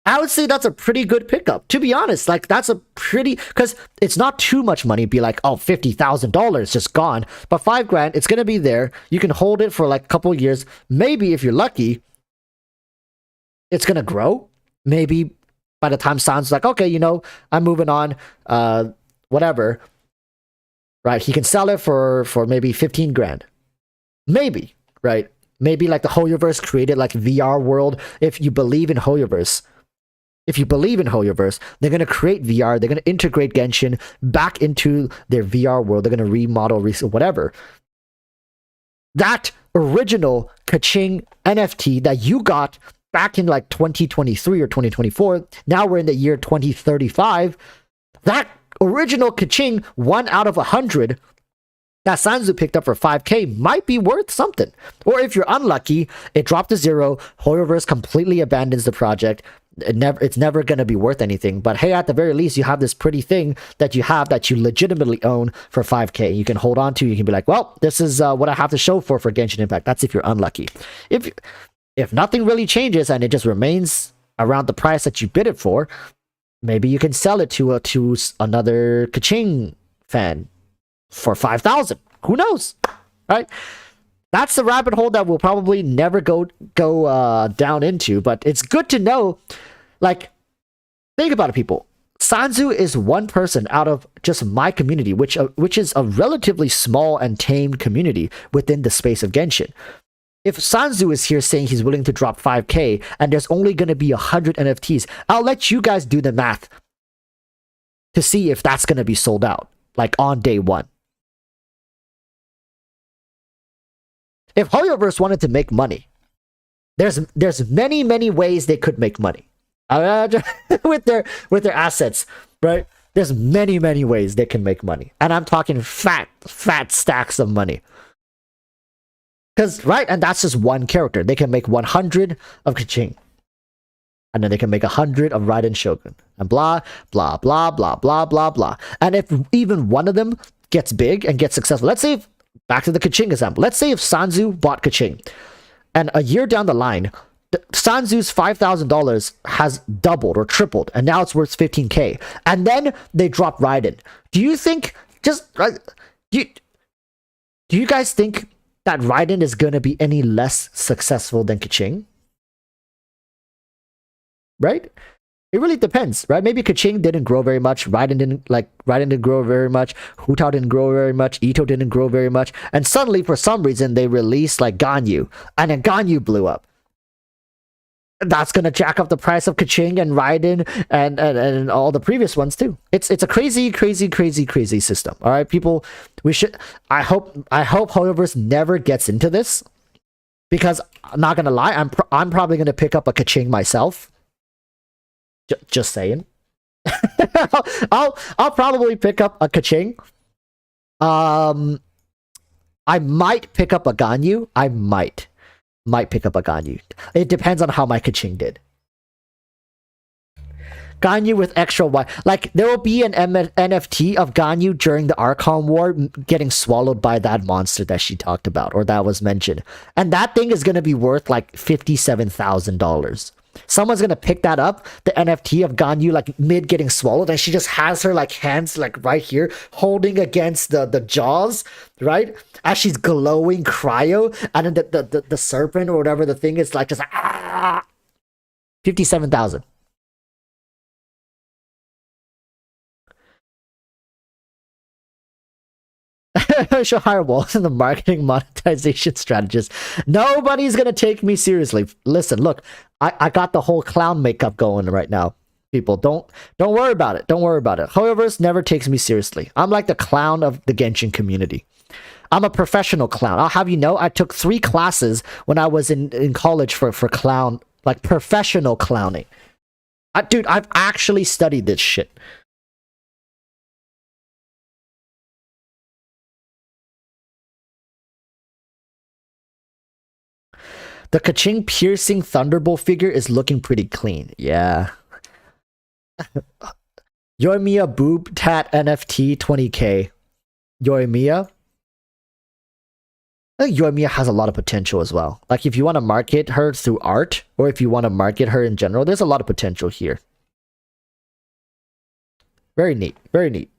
I would say that's a pretty good pickup, to be honest. Like, that's a pretty, because it's not too much money. Be like, oh, $50,000 just gone. But $5,000, it's gonna be there. You can hold it for like a couple years. Maybe if you're lucky, it's gonna grow. Maybe by the time San's like, okay, you know, I'm moving on, whatever, right? He can sell it for maybe $15,000, maybe, right? Maybe like the Hoyoverse created like VR world. If you believe in Hoyoverse, they're gonna create VR. They're gonna integrate Genshin back into their VR world. They're gonna remodel, whatever. That original Kaching NFT that you got back in like 2023 or 2024, now we're in the year 2035, that original Kaching 1 out of 100 that Sanzu picked up for $5,000 might be worth something. Or if you're unlucky, it dropped to 0, Hoyoverse completely abandons the project, it's never going to be worth anything. But hey, at the very least, you have this pretty thing that you legitimately own for $5,000. You can hold on to. You can be like, well, this is what I have to show for Genshin Impact. That's if you're unlucky. If nothing really changes and it just remains around the price that you bid it for, maybe you can sell it to another Kaching fan for $5,000. Who knows, right? That's the rabbit hole that we'll probably never go down into. But it's good to know. Like, think about it, people. Sanzu is one person out of just my community, which is a relatively small and tamed community within the space of Genshin. If Sanzu is here saying he's willing to drop $5,000 and there's only going to be 100 NFTs, I'll let you guys do the math to see if that's going to be sold out, like on day one. If Hoyoverse wanted to make money, there's many ways they could make money with their assets, right? There's many ways they can make money, and I'm talking fat stacks of money. Because right, and that's just one character. They can make 100 of Kaching, and then they can make 100 of Raiden Shogun, and blah blah blah blah blah blah blah. And if even one of them gets big and gets successful, let's say. Back to the Kaching example. Let's say if Sanzu bought Kaching, and a year down the line, Sanzu's $5,000 has doubled or tripled, and now it's worth $15,000. And then they drop Raiden. Do you think do you guys think that Raiden is going to be any less successful than Kaching? Right? It really depends, right? Maybe Kaching didn't grow very much. Raiden didn't grow very much. Hu Tao didn't grow very much. Ito didn't grow very much. And suddenly, for some reason, they released like Ganyu, and then Ganyu blew up. That's gonna jack up the price of Kaching and Raiden and all the previous ones too. It's a crazy system. All right, people. I hope Hoyoverse never gets into this, because I'm not gonna lie, I'm probably gonna pick up a kaching myself. Just saying. I'll probably pick up a kaching. I might pick up a ganyu. I might pick up a ganyu. It depends on how my kaching did. Ganyu with extra white. Like, there will be an NFT of Ganyu during the Archon War getting swallowed by that monster that she talked about, or that was mentioned. And that thing is going to be worth like $57,000. Someone's going to pick that up, the NFT of Ganyu, like, mid getting swallowed, and she just has her, like, hands, like, right here, holding against the jaws, right? As she's glowing cryo, and then the serpent, or whatever the thing is, like, just, 57,000. Should hire walls in the marketing monetization strategist. Nobody's gonna take me seriously. Listen, look, I got the whole clown makeup going right now. People, don't worry about it. Don't worry about it. Hoyoverse never takes me seriously. I'm like the clown of the Genshin community. I'm a professional clown. I'll have you know, I took 3 classes when I was in college for clown, like professional clowning. Dude, I've actually studied this shit. The Kaching piercing Thunderbolt figure is looking pretty clean. Yeah. Yoimiya boob tat NFT 20k. Yoimiya? I think Yoimiya has a lot of potential as well. Like, if you want to market her through art, or if you want to market her in general, there's a lot of potential here. Very neat. Very neat.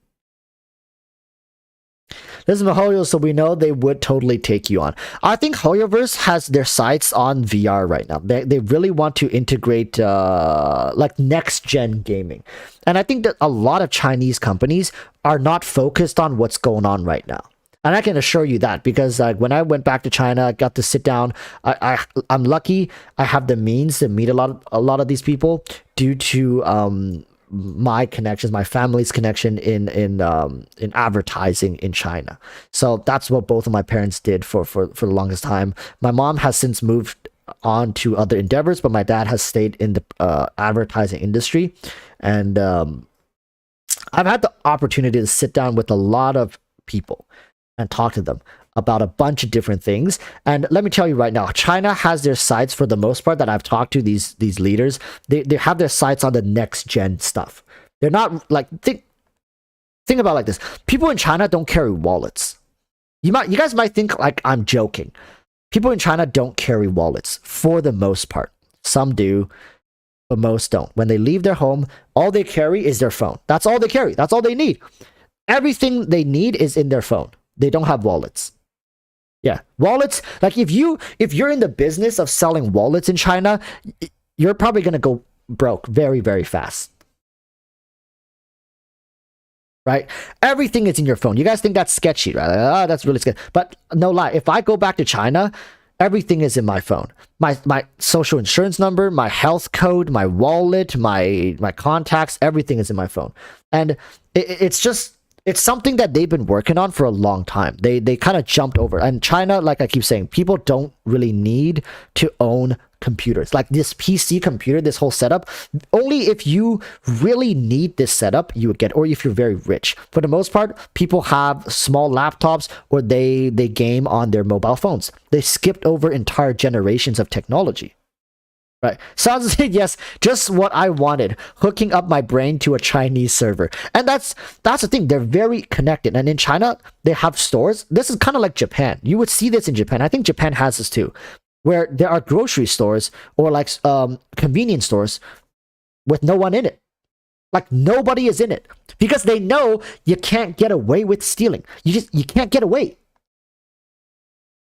This is Mihoyo, so we know they would totally take you on. I think Hoyoverse has their sights on VR right now. They really want to integrate like next-gen gaming. And I think that a lot of Chinese companies are not focused on what's going on right now. And I can assure you that, because like, when I went back to China, I got to sit down. I'm lucky I have the means to meet a lot of these people due to my connections, my family's connection in advertising in China. So that's what both of my parents did for the longest time. My mom has since moved on to other endeavors, but my dad has stayed in the advertising industry. And I've had the opportunity to sit down with a lot of people and talk to them about a bunch of different things. And let me tell you right now, China has their sights, for the most part, that I've talked to these leaders. They have their sights on the next gen stuff. They're not like, think about it like this. People in China don't carry wallets. You guys might think like I'm joking. People in China don't carry wallets for the most part. Some do, but most don't. When they leave their home, all they carry is their phone. That's all they carry. That's all they need. Everything they need is in their phone. They don't have wallets. Yeah, wallets. Like, if you're in the business of selling wallets in China, you're probably gonna go broke very, very fast. Right? Everything is in your phone. You guys think that's sketchy, right? Like, that's really sketchy. But no lie, if I go back to China, everything is in my phone. My social insurance number, my health code, my wallet, my contacts, everything is in my phone. And it's something that they've been working on for a long time. They kind of jumped over. And China, like I keep saying, people don't really need to own computers. Like, this PC computer, this whole setup, only if you really need this setup, you would get, or if you're very rich. For the most part, people have small laptops, or they game on their mobile phones. They skipped over entire generations of technology. Right. Sounds like, yes, just what I wanted. Hooking up my brain to a Chinese server. And that's the thing. They're very connected. And in China, they have stores. This is kind of like Japan. You would see this in Japan. I think Japan has this too, where there are grocery stores or like convenience stores with no one in it. Like, nobody is in it, because they know you can't get away with stealing. You can't get away.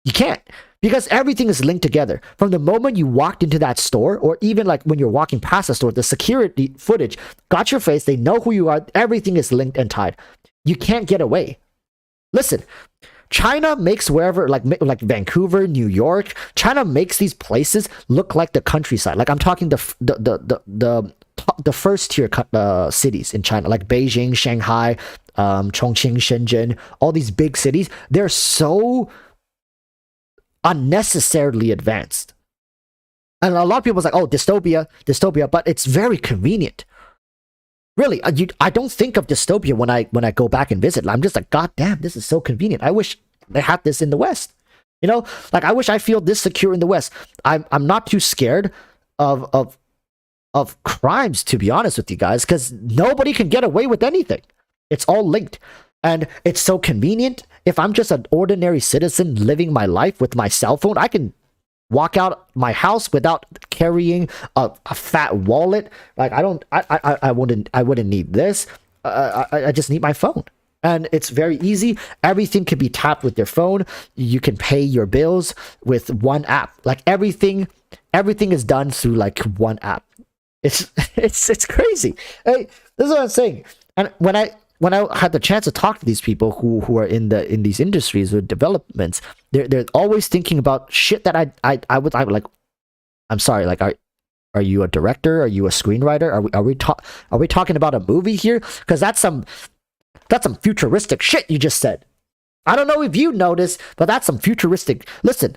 You can't. Because everything is linked together. From the moment you walked into that store, or even like when you're walking past the store, the security footage got your face. They know who you are. Everything is linked and tied. You can't get away. Listen, China makes wherever, like Vancouver, New York, China makes these places look like the countryside. Like, I'm talking the first tier cities in China, like Beijing, Shanghai, Chongqing, Shenzhen, all these big cities. They're so unnecessarily advanced. And a lot of people was like, oh, dystopia, but it's very convenient. Really, I don't think of dystopia when I go back and visit. I'm just like, God damn, this is so convenient. I wish they had this in the West. You know, like I wish I feel this secure in the West. I'm not too scared of crimes, to be honest with you guys, because nobody can get away with anything. It's all linked. And it's so convenient. If I'm just an ordinary citizen living my life with my cell phone, I can walk out my house without carrying a fat wallet. Like I wouldn't need this. I just need my phone. And it's very easy. Everything can be tapped with your phone. You can pay your bills with one app. Like everything is done through like one app. It's crazy. Hey, this is what I'm saying. And when I had the chance to talk to these people who are in these industries or developments, they're always thinking about shit that I would like. I'm sorry, like are you a director? Are you a screenwriter? Are we talking about a movie here? Because that's some futuristic shit you just said. I don't know if you noticed, but that's some futuristic. Listen,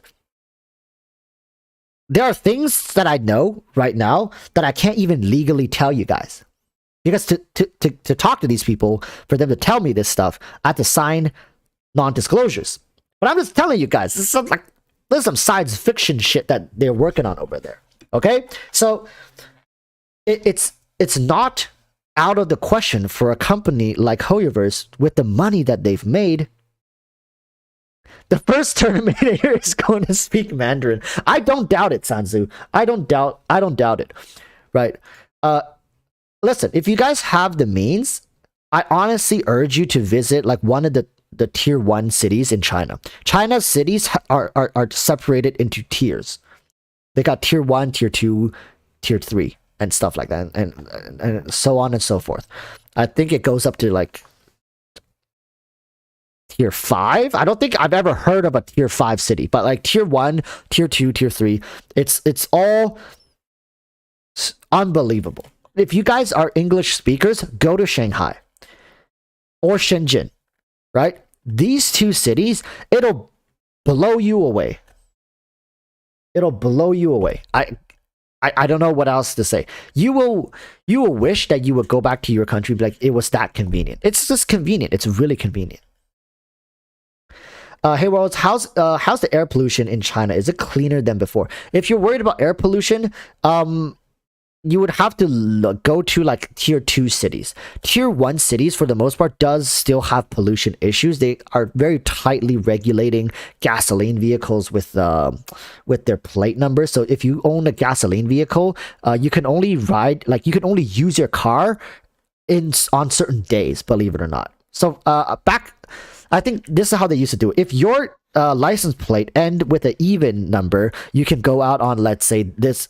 there are things that I know right now that I can't even legally tell you guys. Because to talk to these people, for them to tell me this stuff, I have to sign non-disclosures. But I'm just telling you guys, this is some science fiction shit that they're working on over there. Okay? So it's not out of the question for a company like HoYoverse, with the money that they've made. The first Terminator is going to speak Mandarin. I don't doubt it, Sanzu. I don't doubt it. Right? Listen, if you guys have the means, I honestly urge you to visit like one of the tier 1 cities in China. China's cities are separated into tiers. They got tier 1, tier 2, tier 3, and stuff like that, and so on and so forth. I think it goes up to like tier 5. I don't think I've ever heard of a tier 5 city, but like tier 1, tier 2, tier 3, it's all unbelievable. If you guys are English speakers, go to Shanghai or Shenzhen, right? These two cities, it'll blow you away. It'll blow you away. I don't know what else to say. You will wish that you would go back to your country and be like, it was that convenient. It's just convenient. It's really convenient. Hey Worlds, how's the air pollution in China? Is it cleaner than before? If you're worried about air pollution, you would have to go to like tier 2 cities. Tier 1 cities, for the most part, does still have pollution issues. They are very tightly regulating gasoline vehicles with their plate numbers. So if you own a gasoline vehicle, you can only use your car on certain days, believe it or not. So I think this is how they used to do it. If your license plate end with an even number, you can go out on, let's say, this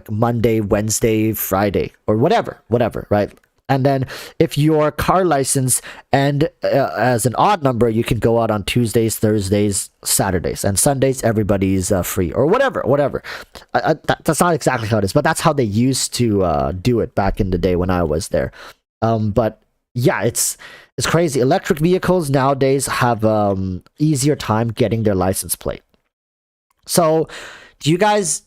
Monday, Wednesday, Friday, or whatever, right? And then if your car license end as an odd number, you can go out on Tuesdays, Thursdays, Saturdays, and Sundays everybody's free, or whatever. That's not exactly how it is, but that's how they used to do it back in the day when I was there. But yeah, it's crazy. Electric vehicles nowadays have easier time getting their license plate. So, do you guys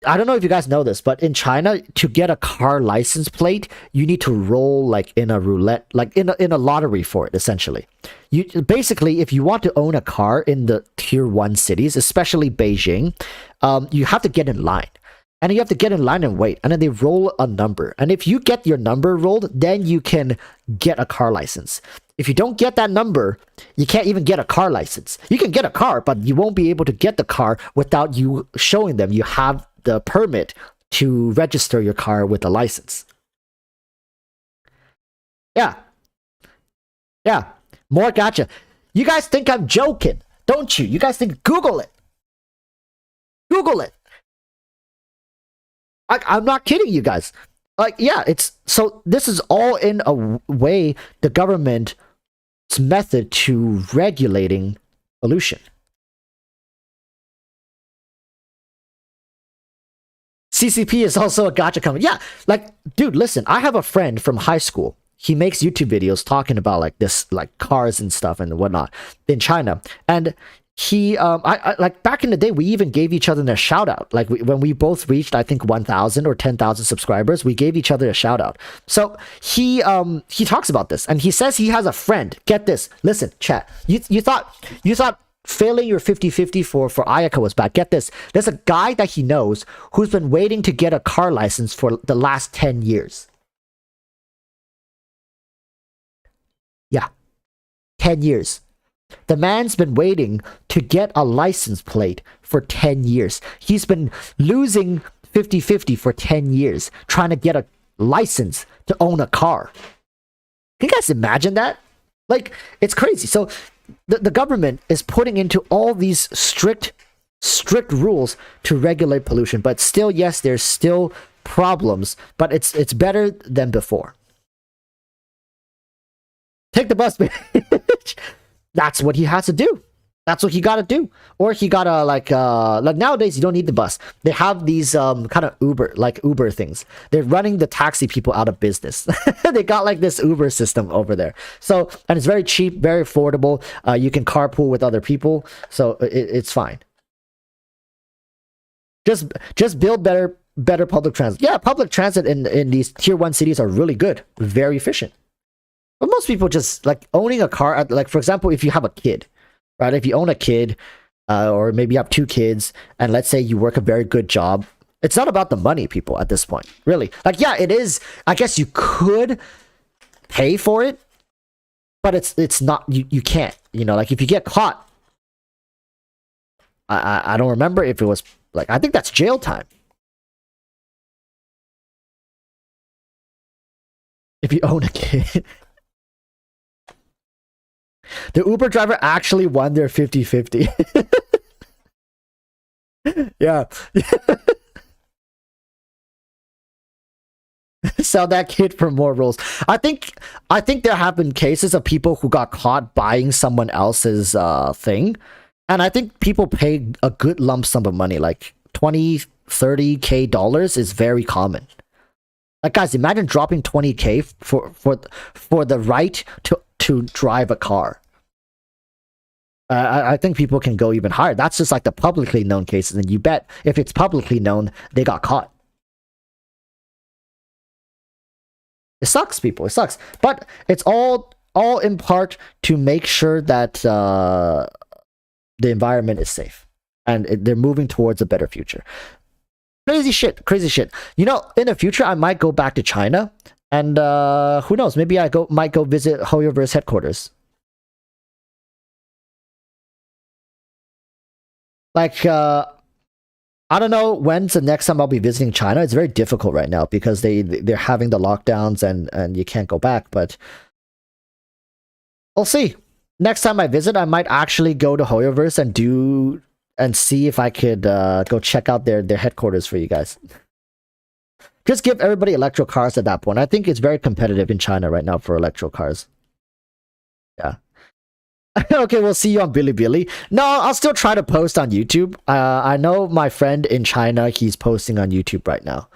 I don't know if you guys know this, but in China, to get a car license plate, you need to roll like in a roulette, like in a lottery for it, essentially. You basically, if you want to own a car in the tier 1 cities, especially Beijing, you have to get in line. And you have to get in line and wait. And then they roll a number. And if you get your number rolled, then you can get a car license. If you don't get that number, you can't even get a car license. You can get a car, but you won't be able to get the car without you showing them you have the permit to register your car with a license. Yeah. More gotcha. You guys think I'm joking, don't you? You guys think, Google it. I'm not kidding you guys. Like, yeah, so this is all in a way the government's method to regulating pollution. CCP is also a gotcha company. Yeah, like, dude, listen, I have a friend from high school. he makes YouTube videos talking about like this, like cars and stuff and whatnot in China. And he, I like back in the day, we even gave each other a shout out. Like when we both reached, I think 1,000 or 10,000 subscribers, we gave each other a shout out. So he talks about this, and he says he has a friend. Get this, listen, chat. You thought failing your 50-50 for Ayaka was bad. Get this, there's a guy that he knows who's been waiting to get a car license for the last 10 years. Yeah, 10 years. The man's been waiting to get a license plate for 10 years. He's been losing 50-50 for 10 years, trying to get a license to own a car. Can you guys imagine that? Like, it's crazy. So the government is putting into all these strict rules to regulate pollution, but still, yes, there's still problems, but it's better than before. Take the bus, bitch. That's what he has to do. That's what he gotta do. Or he gotta like nowadays you don't need the bus. They have these kind of Uber things. They're running the taxi people out of business. They got like this Uber system over there. So, and it's very cheap, very affordable. You can carpool with other people, so it's fine. Just build better public transit. Yeah, public transit in these tier 1 cities are really good, very efficient. But most people just like owning a car, like for example, if you have a kid, right? If you own a kid, or maybe you have 2 kids, and let's say you work a very good job, it's not about the money, people, at this point, really. Like, yeah, it is. I guess you could pay for it, but it's not. You can't. You know, like if you get caught, I don't remember if it was like, I think that's jail time. If you own a kid. The Uber driver actually won their 50-50. Yeah. Sell that kid for more rolls. I think there have been cases of people who got caught buying someone else's thing. And I think people pay a good lump sum of money, like 20-30K dollars is very common. Like, guys, imagine dropping 20K for the right to drive a car. I think people can go even higher. That's just like the publicly known cases, and you bet if it's publicly known, they got caught. It sucks, people. It sucks, but it's all in part to make sure that the environment is safe, and they're moving towards a better future. Crazy shit. You know, in the future, I might go back to China, and who knows? Maybe I might go visit HoYoverse headquarters. Like, I don't know when's the next time I'll be visiting China. It's very difficult right now because they're having the lockdowns and you can't go back. But I'll see. Next time I visit, I might actually go to HoYoverse and see if I could go check out their headquarters for you guys. Just give everybody electric cars at that point. I think it's very competitive in China right now for electric cars. Yeah. Okay, we'll see you on Bilibili. No, I'll still try to post on YouTube. I know my friend in China, he's posting on YouTube right now.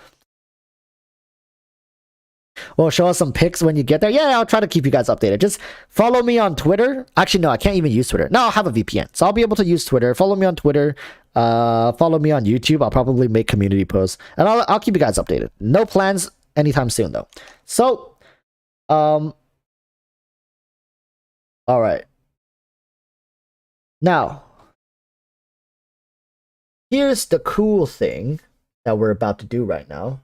Well, show us some pics when you get there. Yeah, I'll try to keep you guys updated. Just follow me on Twitter. Actually, no, I can't even use Twitter. No, I'll have a VPN, so I'll be able to use Twitter. Follow me on Twitter. Follow me on YouTube. I'll probably make community posts, and I'll keep you guys updated. No plans anytime soon, though. So, all right. Now, here's the cool thing that we're about to do right now.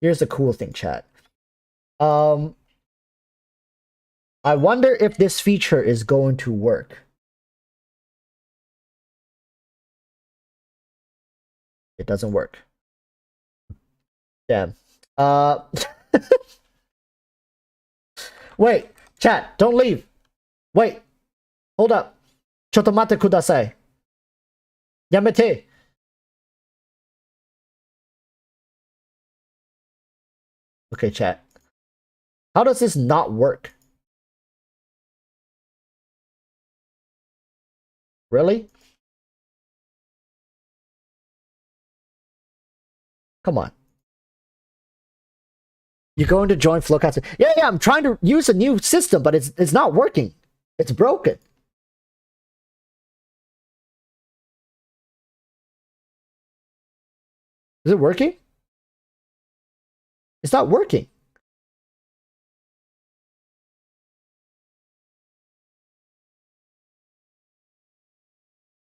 Here's the cool thing, chat. I wonder if this feature is going to work. It doesn't work. Damn. Wait, chat, don't leave. Wait. Hold up. Chotto mate kudasai. Yamete. Okay, chat. How does this not work? Really? Come on. You're going to join Flowcast. Yeah, I'm trying to use a new system, but it's not working. It's broken. Is it working? It's not working.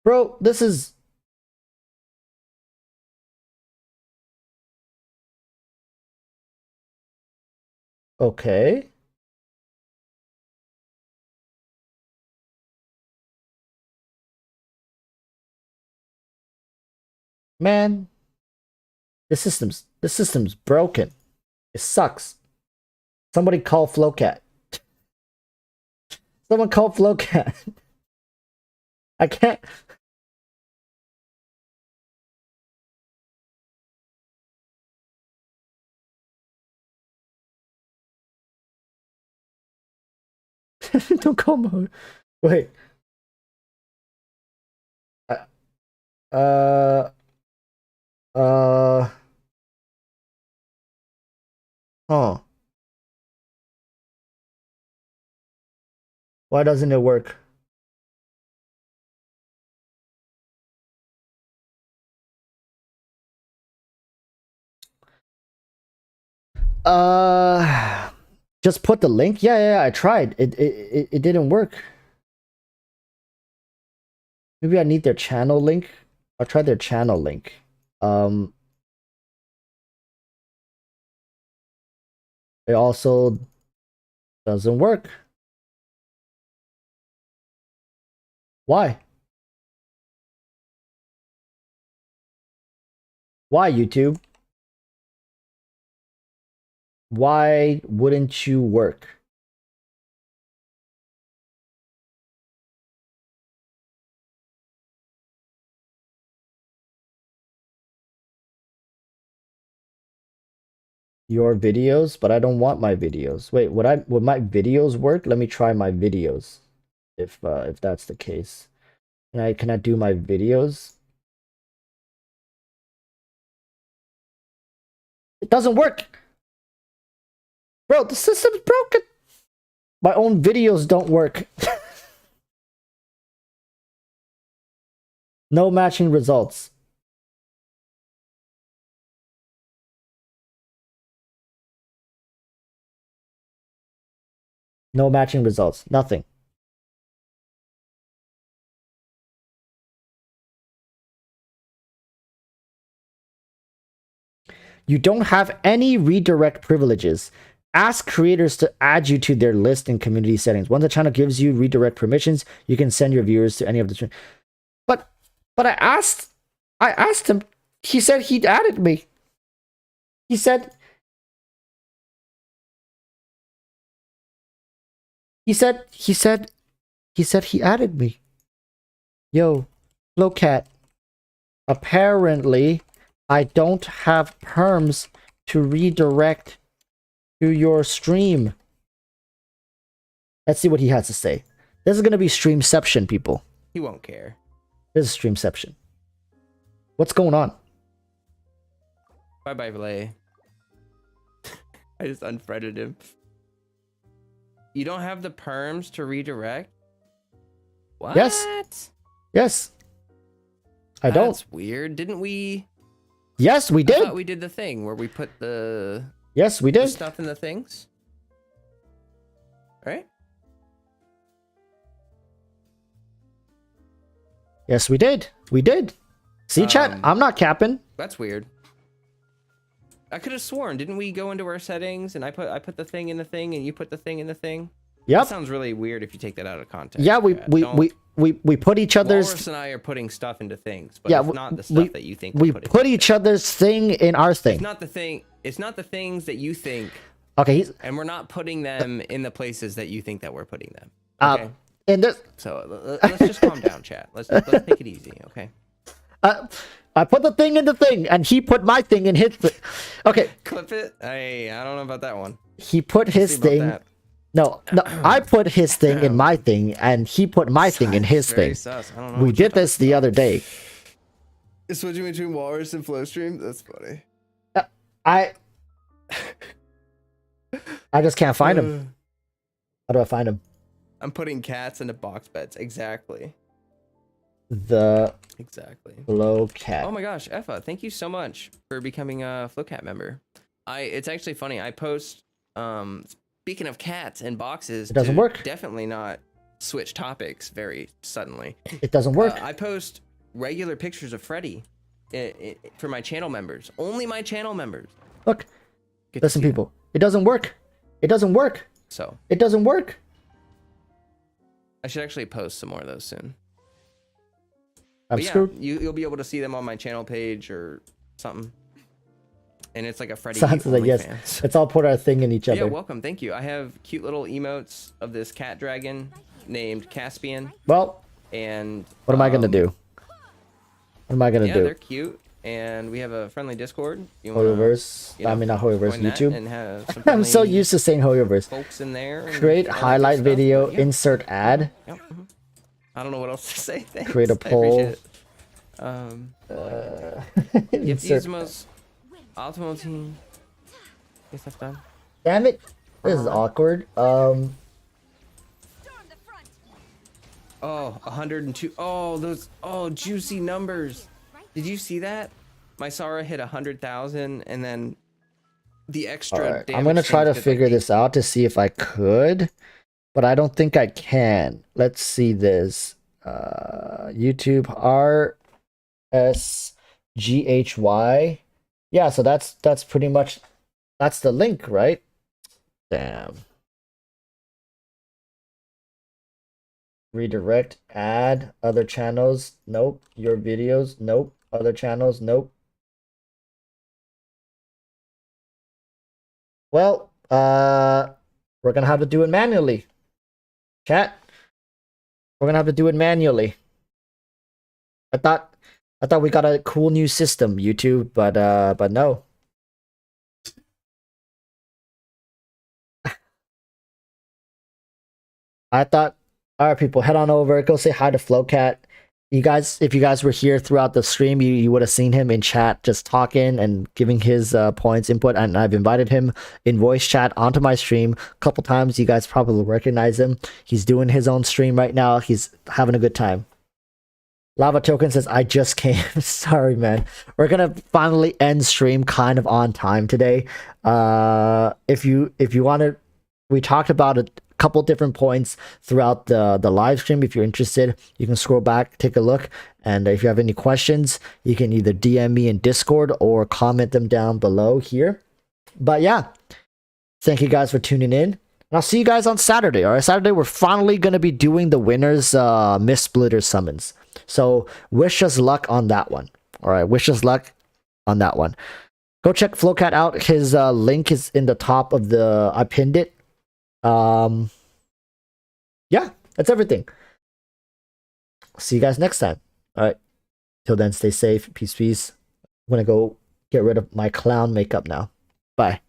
Bro, this is... Okay. Man, the system's broken. It sucks. Somebody call Flowcat. Someone call Flowcat. I can't. Don't call mode. Wait. Uh. Oh. Why doesn't it work? Just put the link. Yeah. I tried. It didn't work. Maybe I need their channel link. I'll try their channel link. It also doesn't work. Why? Why, YouTube? Why wouldn't you work? Your videos, but I don't want my videos. Wait, would my videos work? Let me try my videos. If that's the case. Can I do my videos? It doesn't work. Bro, the system's broken. My own videos don't work. No matching results. No matching results. Nothing. You don't have any redirect privileges. Ask creators to add you to their list in community settings. Once the channel gives you redirect permissions, you can send your viewers to any of the... But I asked him. He said he'd added me. He said he added me. Yo, Flowcat. Apparently, I don't have perms to redirect to your stream. Let's see what he has to say. This is gonna be streamception, people. He won't care. This is streamception. What's going on? Bye bye, Vlay. I just unfriended him. You don't have the perms to redirect? What? Yes. I don't. That's weird. Didn't we? Yes, we did. I thought we did the thing where we put the... Yes, we did. Stuff in the things. Right? Yes, we did. We did. See, chat? I'm not capping. That's weird. I could have sworn, didn't we go into our settings and I put the thing in the thing and you put the thing in the thing? Yep. That sounds really weird if you take that out of context. Yeah, we put each other's... Walrus and I are putting stuff into things, but yeah, it's not the stuff that you think we put each other's thing in our thing. It's not the thing. It's not the things that you think. Okay, and we're not putting them in the places that you think that we're putting them. Okay. And this... So let's just calm down, chat. Let's take it easy, okay? I put the thing in the thing, and he put my thing in his thing. Okay. Clip it. I don't know about that one. He put his thing. No, I put his thing in my thing, and he put my thing in his thing. Sus. I don't know we did this the other day. Switching between Walrus and Flowstream? That's funny. I just can't find him. How do I find him? I'm putting cats into box beds. Exactly. Exactly. Flow cat. Oh my gosh, Effa, thank you so much for becoming a Flowcat member. It's actually funny. I post speaking of cats and boxes, it doesn't work. Definitely not switch topics very suddenly. It doesn't work. I post regular pictures of Freddy for my channel members. Only my channel members. Look. Listen, people. It doesn't work. It doesn't work. So it doesn't work. I should actually post some more of those soon. I'm screwed. You'll be able to see them on my channel page or something. And it's like a Freddy Sounds like yes. fans. Let's all put our thing in each other. Yeah, welcome. Thank you. I have cute little emotes of this cat dragon named Caspian. Well, and what am I gonna do? What am I gonna do? Yeah, they're cute. And we have a friendly Discord. Hoyoverse. I mean, not Hoyoverse. YouTube. And have some I'm so used to saying Hoyoverse. Folks in there. Create highlight video. Insert ad. Yep. I don't know what else to say. Thanks. Create a poll. You have to use the most optimal team. Get stuff done. Damn it! This is awkward. Oh, 102. Oh, those. Oh, juicy numbers. Did you see that? My Sara hit 100,000, and then the extra. Right. I'm gonna try to figure this out to see if I could, but I don't think I can. Let's see this. YouTube RSGHY. Yeah, so that's pretty much that's the link, right? Damn. Redirect, add other channels. Nope. Your videos. Nope. Other channels. Nope. Well, we're gonna have to do it manually. Chat. We're gonna have to do it manually. I thought we got a cool new system, YouTube, but no. I thought, all right, people, head on over, go say hi to Flowcat. You guys, if you guys were here throughout the stream, you would have seen him in chat just talking and giving his points, input, and I've invited him in voice chat onto my stream a couple times. You guys probably recognize him. He's doing his own stream right now. He's having a good time. Lava Token says, I just came. Sorry, man. We're gonna finally end stream kind of on time today. If you want to, we talked about a couple different points throughout the live stream. If you're interested, you can scroll back, take a look, and if you have any questions, you can either DM me in Discord or comment them down below here. But yeah, thank you guys for tuning in, and I'll see you guys on Saturday. All right, Saturday we're finally gonna be doing the winners Miss Splitter summons. So wish us luck on that one. All right, wish us luck on that one. Go check Flowcat out. His link is in the top of the. I pinned it. Yeah, that's everything. See you guys next time. All right. Till then, stay safe. Peace, peace. I'm gonna go get rid of my clown makeup now. Bye.